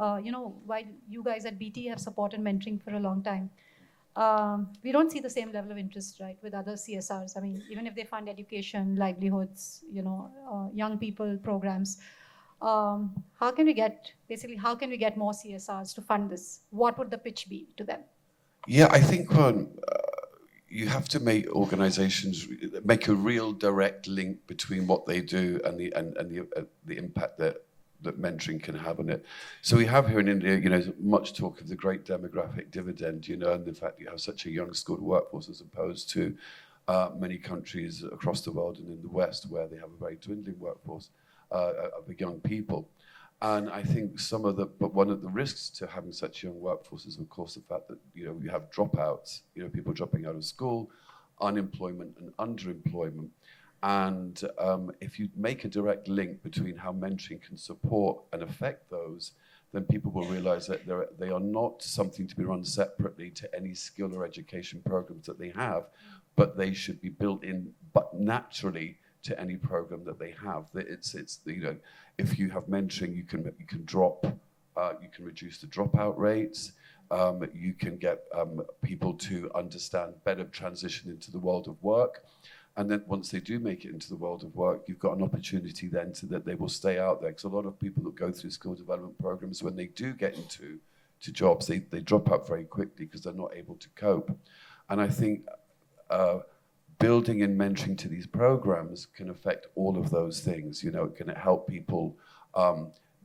while you guys at BT have supported mentoring for a long time, we don't see the same level of interest, right, with other CSRs. I mean, even if they fund education, livelihoods, young people programs, how can we get more CSRs to fund this? What would the pitch be to them? Yeah, I think you have to make organizations make a real direct link between what they do and the impact that mentoring can have on it. So we have here in India, much talk of the great demographic dividend, and the fact that you have such a young skilled workforce as opposed to many countries across the world and in the West where they have a very dwindling workforce of young people. And I think but one of the risks to having such a young workforce is, of course, the fact that, you have dropouts, people dropping out of school, unemployment and underemployment. And if you make a direct link between how mentoring can support and affect those, then people will realize that they are not something to be run separately to any skill or education programs that they have, but they should be built in, but naturally, to any program that they have. If you have mentoring, you can reduce the dropout rates. You can get people to understand better transition into the world of work. And then once they do make it into the world of work, you've got an opportunity then that they will stay out there. Because a lot of people that go through skill development programs, when they do get into jobs, they drop out very quickly because they're not able to cope. And I think building in mentoring to these programs can affect all of those things. It can help people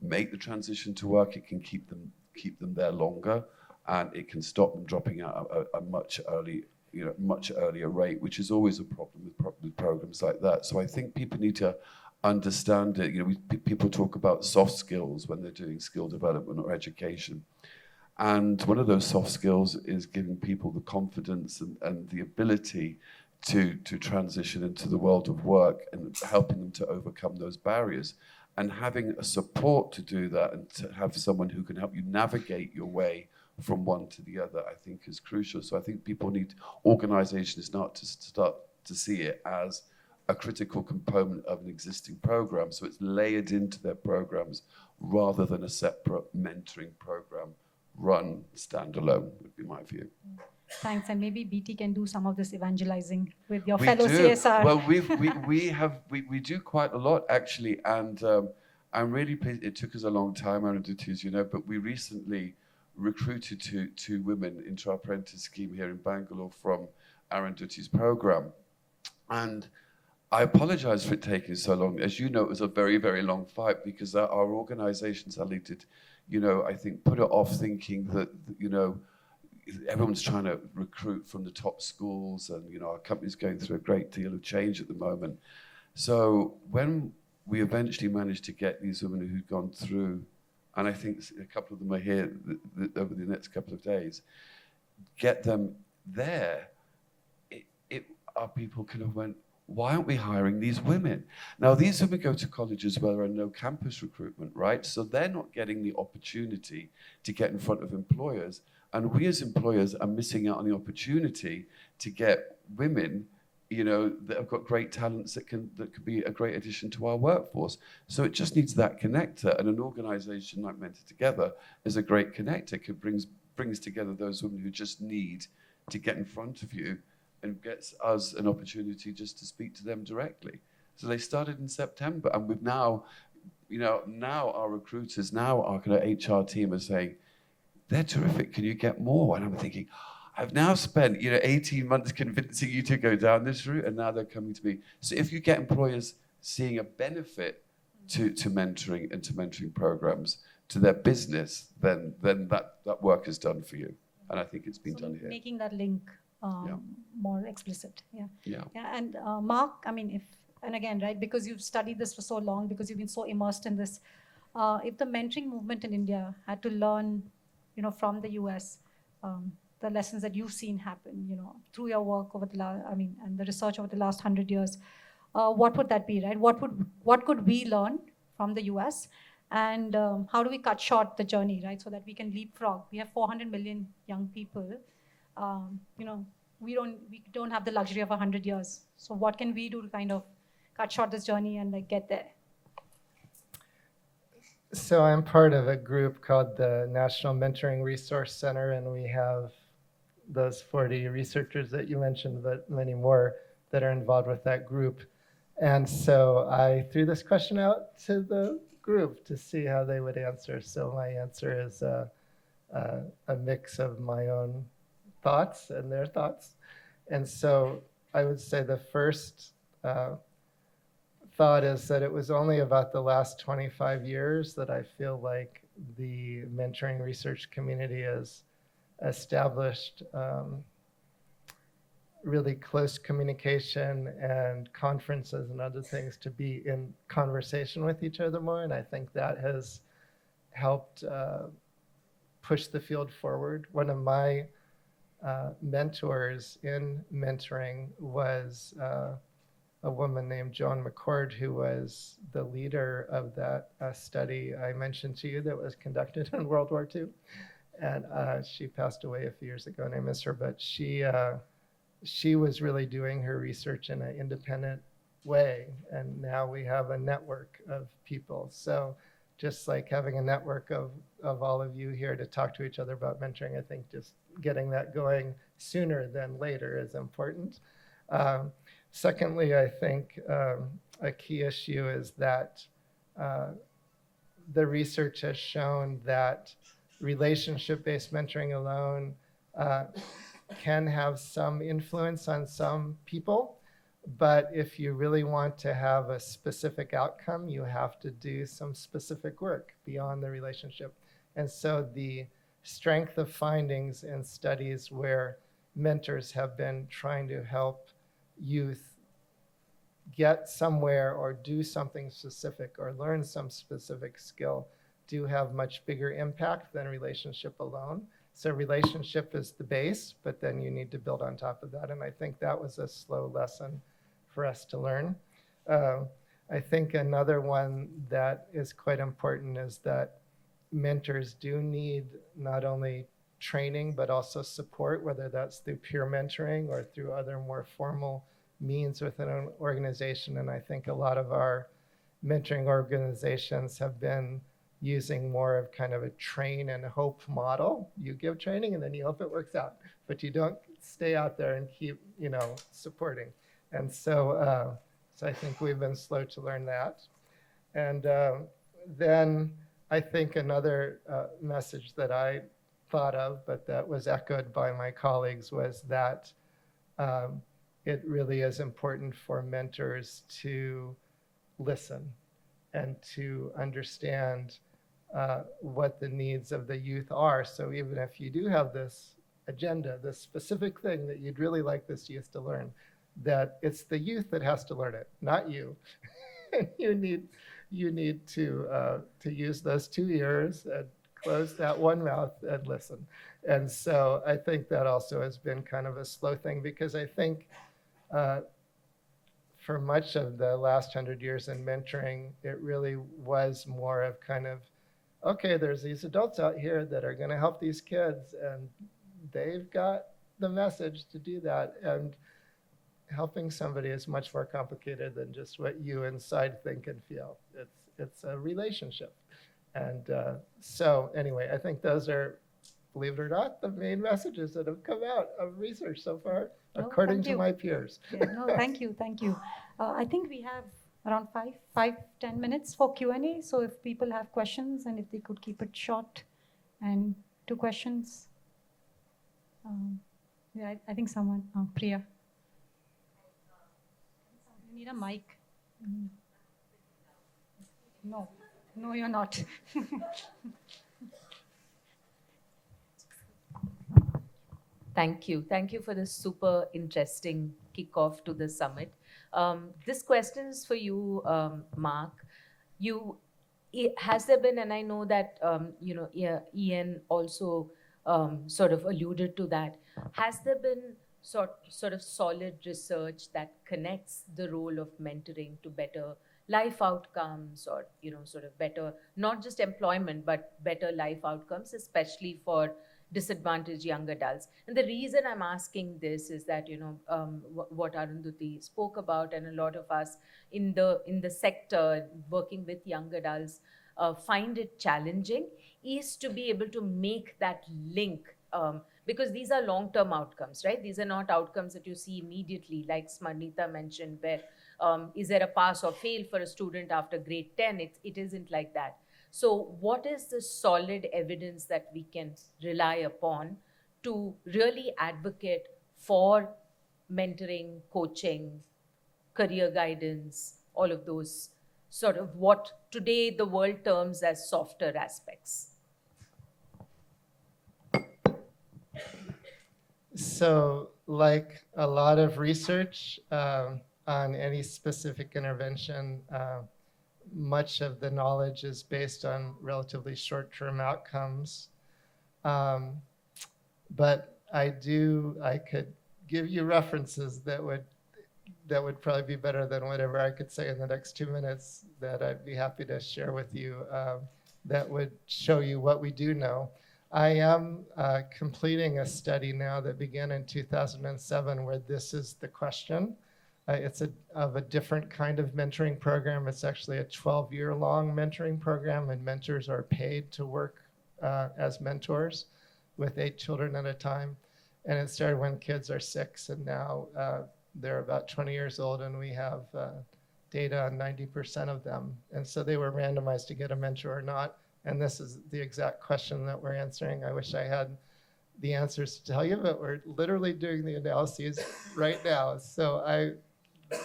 make the transition to work. It can keep them there longer, and it can stop them dropping out at a much earlier rate, which is always a problem with programs like that. So I think people need to understand it. People talk about soft skills when they're doing skill development or education. And one of those soft skills is giving people the confidence and the ability to transition into the world of work and helping them to overcome those barriers. And having a support to do that and to have someone who can help you navigate your way from one to the other, I think is crucial. So I think organizations start to see it as a critical component of an existing program. So it's layered into their programs rather than a separate mentoring program run standalone, would be my view. Thanks, and maybe BT can do some of this evangelizing with your We fellow do. CSR. Well, we do quite a lot actually, and I'm really pleased. It took us a long time, Arundhati, but we recently recruited two women into our apprentice scheme here in Bangalore from Arundhati's program, and I apologize for it taking so long. As you know, it was a very, very long fight because our organizations, Sally, did, I think, put it off thinking that, everyone's trying to recruit from the top schools, and our company's going through a great deal of change at the moment. So when we eventually managed to get these women who'd gone through, and I think a couple of them are here over the next couple of days, get them there, our people kind of went, why aren't we hiring these women? Now, these women go to colleges where there are no campus recruitment, right? So they're not getting the opportunity to get in front of employers. And we as employers are missing out on the opportunity to get women, that have got great talents that could be a great addition to our workforce. So it just needs that connector. And an organization like Mentor Together is a great connector. It brings together those women who just need to get in front of you and gets us an opportunity just to speak to them directly. So they started in September, and we've now our recruiters, our kind of HR team are saying, they're terrific, can you get more? And I'm thinking, I've now spent 18 months convincing you to go down this route, and now they're coming to me. So if you get employers seeing a benefit to mentoring and to mentoring programs to their business, then that work is done for you. And I think it's been done here. Making that link Yeah. more explicit. Yeah. Yeah. Yeah. And Mark, I mean, and again, right, because you've studied this for so long, because you've been so immersed in this, if the mentoring movement in India had to learn, from the US, the lessons that you've seen happen, through your work over the last, and the research over the last 100 years, what would that be, right? What could we learn from the US? And how do we cut short the journey, right? So that we can leapfrog. We have 400 million young people. We don't have the luxury of 100 years. So what can we do to kind of cut short this journey and get there? So I'm part of a group called the National Mentoring Resource Center, and we have those 40 researchers that you mentioned, but many more that are involved with that group. And so I threw this question out to the group to see how they would answer. So my answer is a mix of my own thoughts and their thoughts. And so I would say the first thought is that it was only about the last 25 years that I feel like the mentoring research community has established really close communication and conferences and other things to be in conversation with each other more. And I think that has helped push the field forward. One of my mentors in mentoring was a woman named Joan McCord, who was the leader of that study I mentioned to you that was conducted in World War II. And she passed away a few years ago, and I miss her, but she was really doing her research in an independent way. And now we have a network of people. So just like having a network of all of you here to talk to each other about mentoring, I think just getting that going sooner than later is important. Secondly, I think a key issue is that the research has shown that relationship-based mentoring alone can have some influence on some people, but if you really want to have a specific outcome, you have to do some specific work beyond the relationship. And so the strength of findings in studies where mentors have been trying to help youth get somewhere or do something specific or learn some specific skill do have much bigger impact than relationship alone. So relationship is the base, but then you need to build on top of that. And I think that was a slow lesson for us to learn. I think another one that is quite important is that mentors do need not only training, but also support, whether that's through peer mentoring or through other more formal means within an organization. And I think a lot of our mentoring organizations have been using more of kind of a train and hope model. You give training and then you hope it works out, but you don't stay out there and keep, supporting. And so I think we've been slow to learn that. And then I think another message that I thought of, but that was echoed by my colleagues, was that it really is important for mentors to listen and to understand what the needs of the youth are. So even if you do have this agenda, this specific thing that you'd really like this youth to learn, that it's the youth that has to learn it, not you. you need to use those 2 ears and close that one mouth and listen. And so I think that also has been kind of a slow thing, because I think for much of the last 100 years in mentoring, it really was more of kind of, okay, there's these adults out here that are going to help these kids, and they've got the message to do that. And helping somebody is much more complicated than just what you inside think and feel. It's a relationship. And so anyway, I think those are, believe it or not, the main messages that have come out of research so far, according to my peers. Yeah, no, thank you. I think we have around 5-10 minutes for Q&A. So if people have questions, and if they could keep it short, and 2 questions. Yeah, I think someone, Priya. You need a mic. No, you're not. Thank you. Thank you for this super interesting kickoff to the summit. This question is for you, Mark. Has there been, and I know that Ian also sort of alluded to that. Has there been sort of solid research that connects the role of mentoring to better life outcomes, or sort of better not just employment but better life outcomes, especially for disadvantaged young adults? And the reason I'm asking this is that what Arundhati spoke about, and a lot of us in the sector working with young adults find it challenging, is to be able to make that link, because these are long-term outcomes, right? These are not outcomes that you see immediately, like Smarnita mentioned, where is there a pass or fail for a student after grade 10? It isn't like that. So what is the solid evidence that we can rely upon to really advocate for mentoring, coaching, career guidance, all of those sort of what today the world terms as softer aspects? So, like a lot of research on any specific intervention, much of the knowledge is based on relatively short-term outcomes. But I could give you references that would probably be better than whatever I could say in the next 2 minutes that I'd be happy to share with you that would show you what we do know. I am completing a study now that began in 2007 where this is the question. It's of a different kind of mentoring program. It's actually a 12-year-long mentoring program, and mentors are paid to work as mentors with 8 children at a time. And it started when kids are 6, and now they're about 20 years old, and we have data on 90% of them. And so they were randomized to get a mentor or not. And this is the exact question that we're answering. I wish I had the answers to tell you, but we're literally doing the analyses right now. So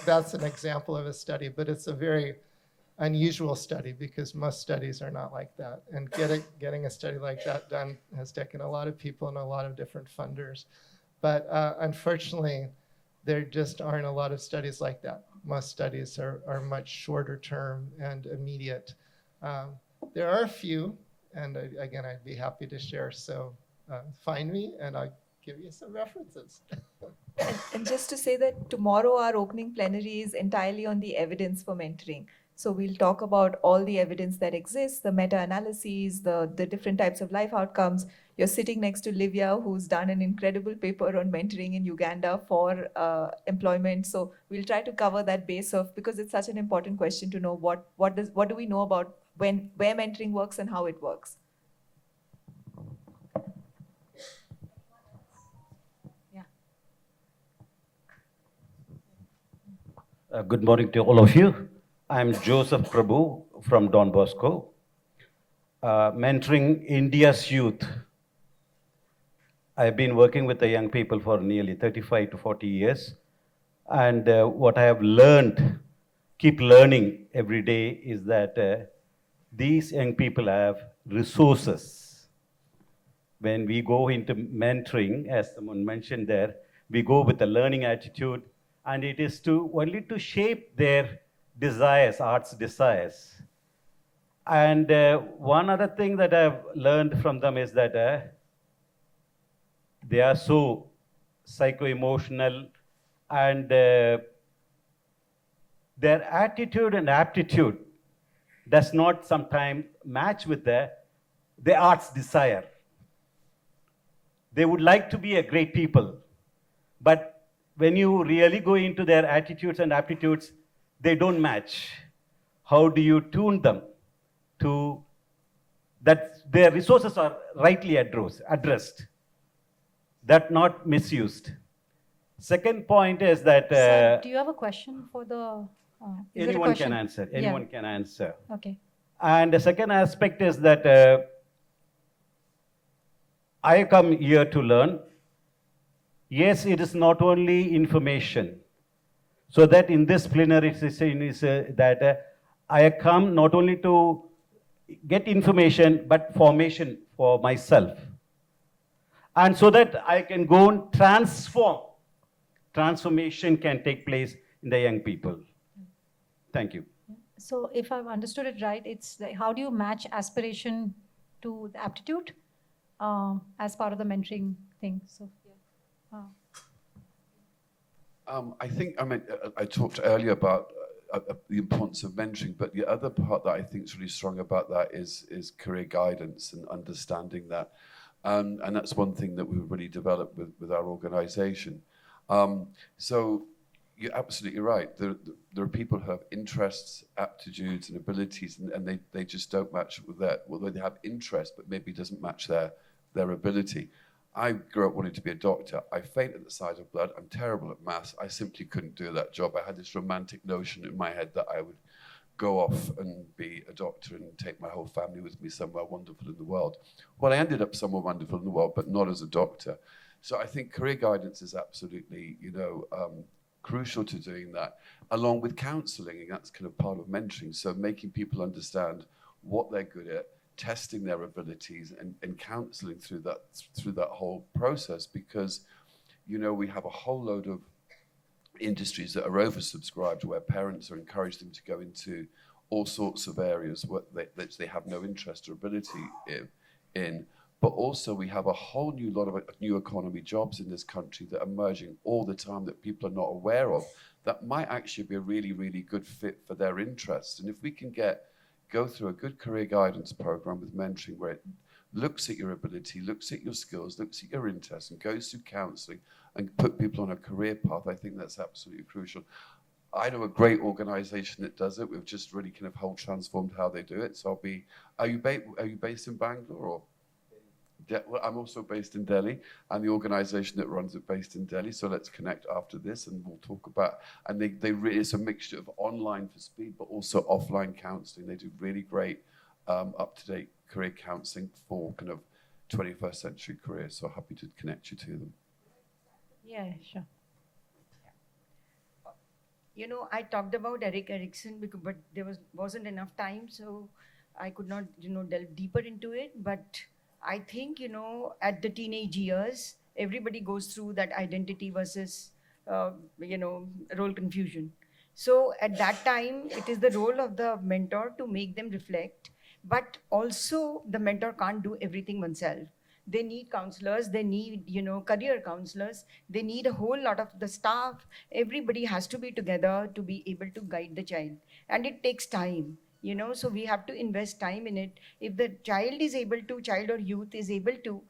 that's an example of a study, but it's a very unusual study because most studies are not like that. And getting a study like that done has taken a lot of people and a lot of different funders. But unfortunately, there just aren't a lot of studies like that. Most studies are much shorter term and immediate. There are a few, and again, I'd be happy to share. So find me and I'll give you some references. And just to say that tomorrow our opening plenary is entirely on the evidence for mentoring. So we'll talk about all the evidence that exists, the meta-analyses, the different types of life outcomes. You're sitting next to Livia, who's done an incredible paper on mentoring in Uganda for employment. So we'll try to cover that base of, because it's such an important question to know what do we know about where mentoring works and how it works. Good morning to all of you. I'm Joseph Prabhu from Don Bosco. Mentoring India's youth. I've been working with the young people for nearly 35 to 40 years. And what I have learned, keep learning every day, is that these young people have resources. When we go into mentoring, as someone mentioned there, we go with a learning attitude, and it is only to shape their desires, art's desires. And one other thing that I've learned from them is that they are so psycho-emotional, and their attitude and aptitude does not sometimes match with the art's desire. They would like to be a great people, but when you really go into their attitudes and aptitudes, they don't match. How do you tune them to that their resources are rightly addressed, that not misused? Second point is that Sir, do you have a question for the? Anyone can answer. Anyone can answer. Okay. And the second aspect is that I come here to learn. Yes, it is not only information. So that in this plenary session is that I come not only to get information, but formation for myself. and so that I can go and transformation can take place in the young people. Thank you. So if I've understood it right, it's like, how do you match aspiration to the aptitude as part of the mentoring thing? So, I think, I talked earlier about the importance of mentoring, but the other part that I think is really strong about that is career guidance and understanding that. And that's one thing that we've really developed with our organization. So you're absolutely right. There are people who have interests, aptitudes, and abilities, and they just don't match with that. Well, they have interest, but maybe it doesn't match their ability. I grew up wanting to be a doctor. I faint at the sight of blood. I'm terrible at maths. I simply couldn't do that job. I had this romantic notion in my head that I would go off and be a doctor and take my whole family with me somewhere wonderful in the world. Well, I ended up somewhere wonderful in the world, but not as a doctor. So I think career guidance is absolutely, crucial to doing that, along with counseling, and that's kind of part of mentoring. So making people understand what they're good at, testing their abilities, and counseling through that whole process, because we have a whole load of industries that are oversubscribed, where parents are encouraging them to go into all sorts of areas that they have no interest or ability in. But also we have a whole new lot of new economy jobs in this country that are emerging all the time that people are not aware of, that might actually be a really, really good fit for their interests. And if we can go through a good career guidance program with mentoring, where it looks at your ability, looks at your skills, looks at your interests, and goes through counseling and put people on a career path, I think that's absolutely crucial. I know a great organization that does it. We've just really kind of whole transformed how they do it. So are you based in Bangalore or? Well, I'm also based in Delhi, and the organization that runs it based in Delhi. So let's connect after this, and we'll talk about. And it's a mixture of online for speed, but also offline counseling. They do really great, up-to-date career counseling for kind of 21st century careers. So happy to connect you to them. yeah, sure. I talked about Eric Erickson, but there wasn't enough time, so I could not, delve deeper into it. But I think, at the teenage years, everybody goes through that identity versus, role confusion. So at that time, it is the role of the mentor to make them reflect, but also the mentor can't do everything oneself. They need counselors, they need, career counselors, they need a whole lot of the staff. Everybody has to be together to be able to guide the child. And it takes time. So we have to invest time in it. If the child or youth is able to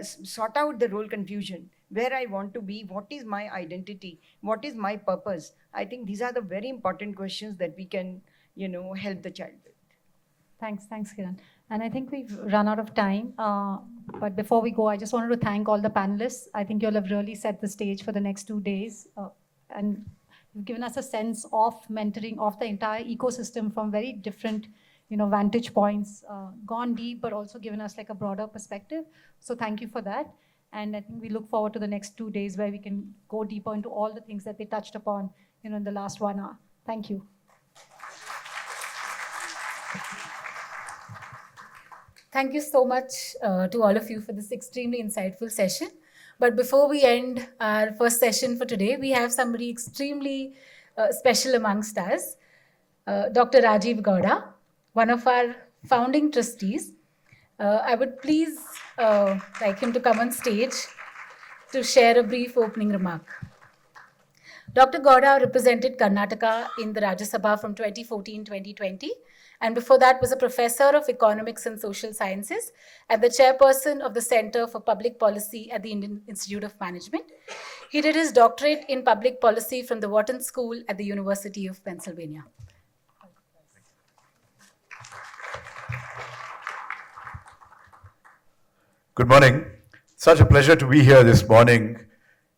sort out the role confusion, where I want to be, what is my identity, what is my purpose, I think these are the very important questions that we can, help the child with. Thanks, Kiran. And I think we've run out of time. But before we go, I just wanted to thank all the panelists. I think you'll have really set the stage for the next 2 days. And you've given us a sense of mentoring of the entire ecosystem from very different, vantage points, gone deep, but also given us like a broader perspective. So thank you for that. And I think we look forward to the next 2 days where we can go deeper into all the things that they touched upon, in the last 1 hour. Thank you. Thank you so much to all of you for this extremely insightful session. But before we end our first session for today, we have somebody extremely special amongst us, Dr. Rajiv Gowda, one of our founding trustees. I would please like him to come on stage to share a brief opening remark. Dr. Gowda represented Karnataka in the Rajya Sabha from 2014-2020, and before that was a professor of economics and social sciences and the chairperson of the Center for Public Policy at the Indian Institute of Management. He did his doctorate in public policy from the Wharton School at the University of Pennsylvania. Good morning. Such a pleasure to be here this morning.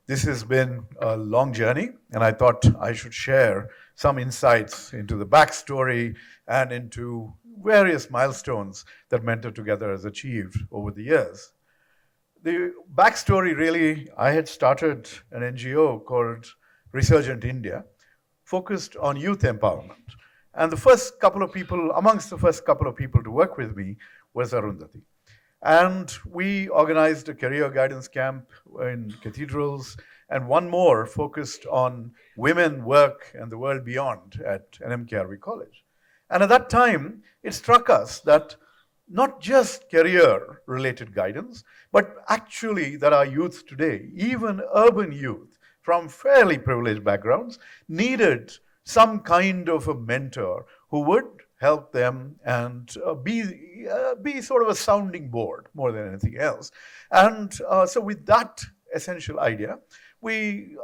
This has been a long journey, and I thought I should share some insights into the backstory and into various milestones that Mentor Together has achieved over the years. The backstory really, I had started an NGO called Resurgent India, focused on youth empowerment. And amongst the first couple of people to work with me was Arundhati. And we organized a career guidance camp in cathedrals, and one more focused on women, work, and the world beyond at NMKRV College. And at that time, it struck us that not just career related guidance, but actually that our youth today, even urban youth from fairly privileged backgrounds, needed some kind of a mentor who would help them and be sort of a sounding board more than anything else. And so with that essential idea, we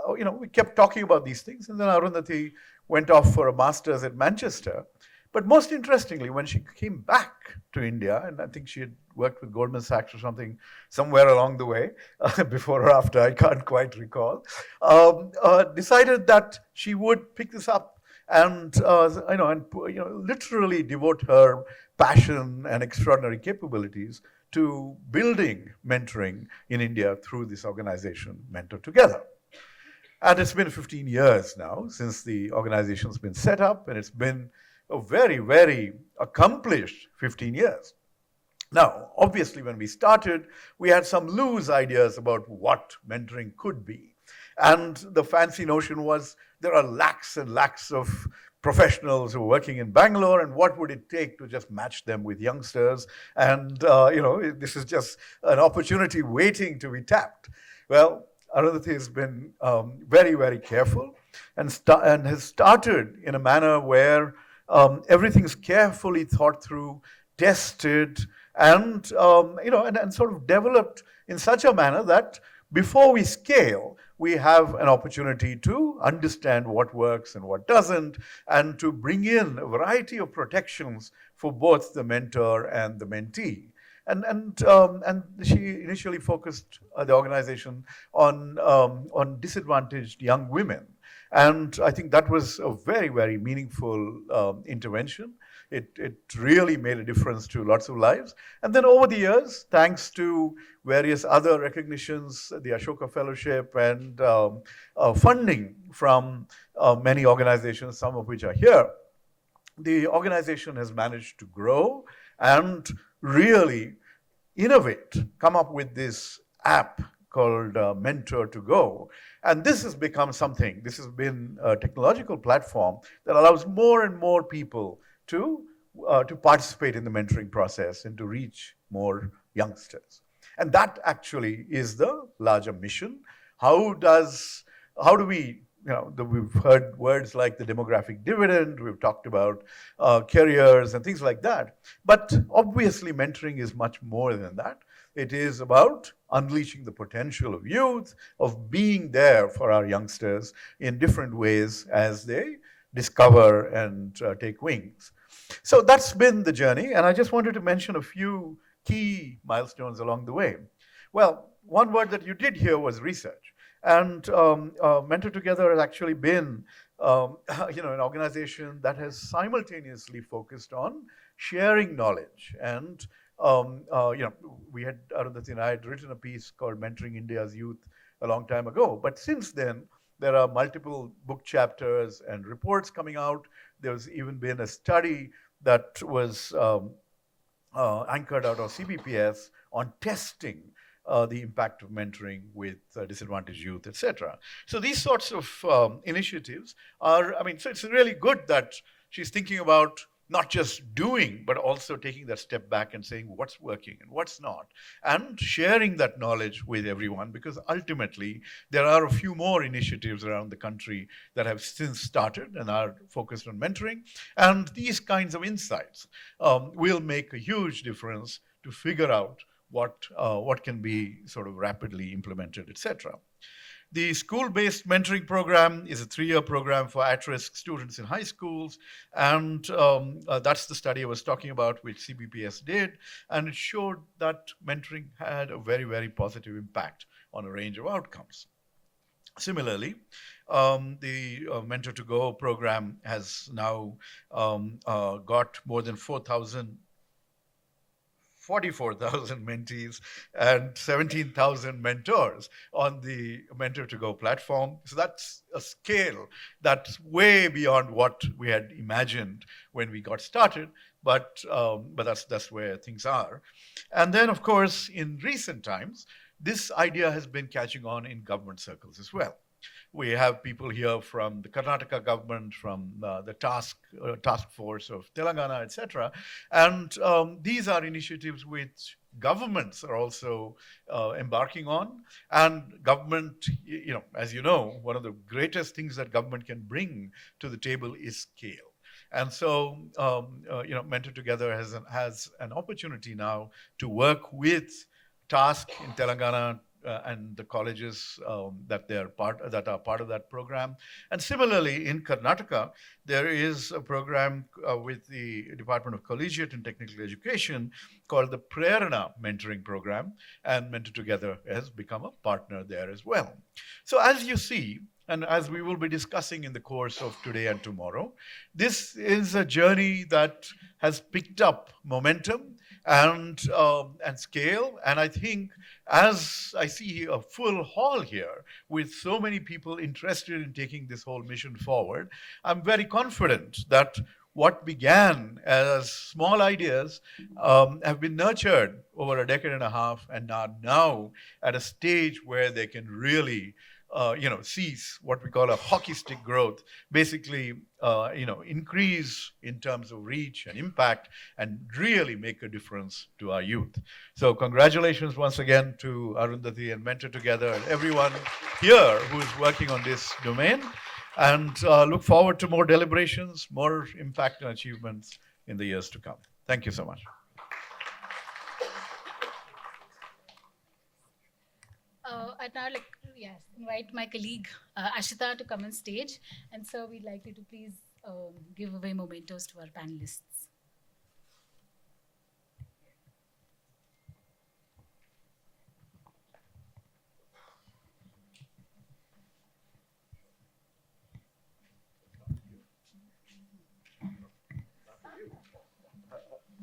kept talking about these things. And then Arundhati went off for a master's at Manchester. But most interestingly, when she came back to India, and I think she had worked with Goldman Sachs or something somewhere along the way, before or after, I can't quite recall, decided that she would pick this up and literally devote her passion and extraordinary capabilities to building mentoring in India through this organization, Mentor Together. And it's been 15 years now since the organization's been set up, and it's been a very, very accomplished 15 years. Now, obviously, when we started, we had some loose ideas about what mentoring could be. And the fancy notion was there are lakhs and lakhs of professionals who are working in Bangalore, and what would it take to just match them with youngsters? And, this is just an opportunity waiting to be tapped. Well, Arundhati has been very, very careful and has started in a manner where everything's carefully thought through, tested, and sort of developed in such a manner that before we scale, we have an opportunity to understand what works and what doesn't, and to bring in a variety of protections for both the mentor and the mentee. And she initially focused the organization on disadvantaged young women. And I think that was a very, very meaningful intervention. It really made a difference to lots of lives. And then over the years, thanks to various other recognitions, the Ashoka Fellowship and funding from many organizations, some of which are here, the organization has managed to grow and really innovate, come up with this app called Mentor to Go. And this has become something, this has been a technological platform that allows more and more people to participate in the mentoring process and to reach more youngsters. And that actually is the larger mission. How do we, we've heard words like the demographic dividend, we've talked about careers and things like that. But obviously mentoring is much more than that. It is about unleashing the potential of youth, of being there for our youngsters in different ways as they discover and take wings. So that's been the journey, and I just wanted to mention a few key milestones along the way. Well, one word that you did hear was research. And Mentor Together has actually been an organization that has simultaneously focused on sharing knowledge. And we had, Arundhati and I had written a piece called Mentoring India's Youth a long time ago. But since then, there are multiple book chapters and reports coming out. There's even been a study that was anchored out of CBPS on testing the impact of mentoring with disadvantaged youth, etc. So these sorts of initiatives are, so it's really good that she's thinking about not just doing, but also taking that step back and saying what's working and what's not, and sharing that knowledge with everyone, because ultimately there are a few more initiatives around the country that have since started and are focused on mentoring. And these kinds of insights will make a huge difference to figure out what can be sort of rapidly implemented, etc. The school-based mentoring program is a 3-year program for at-risk students in high schools, and that's the study I was talking about, which CBPS did, and it showed that mentoring had a very, very positive impact on a range of outcomes. Similarly, the Mentor to Go program has now got more than 44,000 mentees and 17,000 mentors on the Mentor to Go platform. So that's a scale that's way beyond what we had imagined when we got started. but that's where things are. And then, of course, in recent times, this idea has been catching on in government circles as well. We have people here from the Karnataka government, from the task force of Telangana, etc. And these are initiatives which governments are also embarking on. And government, as you know, one of the greatest things that government can bring to the table is scale. And so, Mentor Together has an opportunity now to work with Task in Telangana and the colleges that are part of that program. And similarly, in Karnataka, there is a program with the Department of Collegiate and Technical Education called the Prerana Mentoring Program, and Mentor Together has become a partner there as well. So as you see, and as we will be discussing in the course of today and tomorrow, this is a journey that has picked up momentum and scale. And I think, as I see a full hall here with so many people interested in taking this whole mission forward, I'm very confident that what began as small ideas have been nurtured over a decade and a half and are now at a stage where they can really seize what we call a hockey stick growth, basically, increase in terms of reach and impact and really make a difference to our youth. So congratulations once again to Arundhati and Mentor Together and everyone here who is working on this domain, and look forward to more deliberations, more impact and achievements in the years to come. Thank you so much. I'd now invite my colleague Ashita to come on stage. And so we'd like you to please give away mementos to our panelists.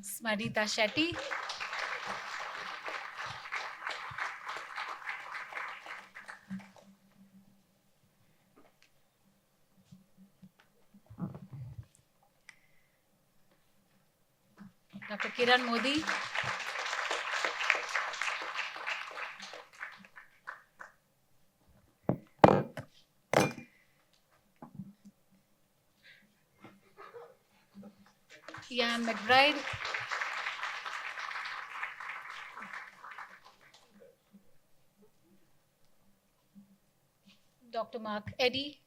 Smarita Shetty. Dr. Kiran Modi. Ian McBride. Dr. Mark Eddy.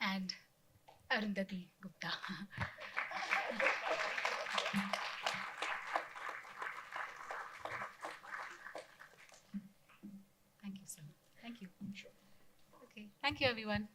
And Arundhati Gupta. Thank you, sir. Thank you. Okay. Thank you, everyone.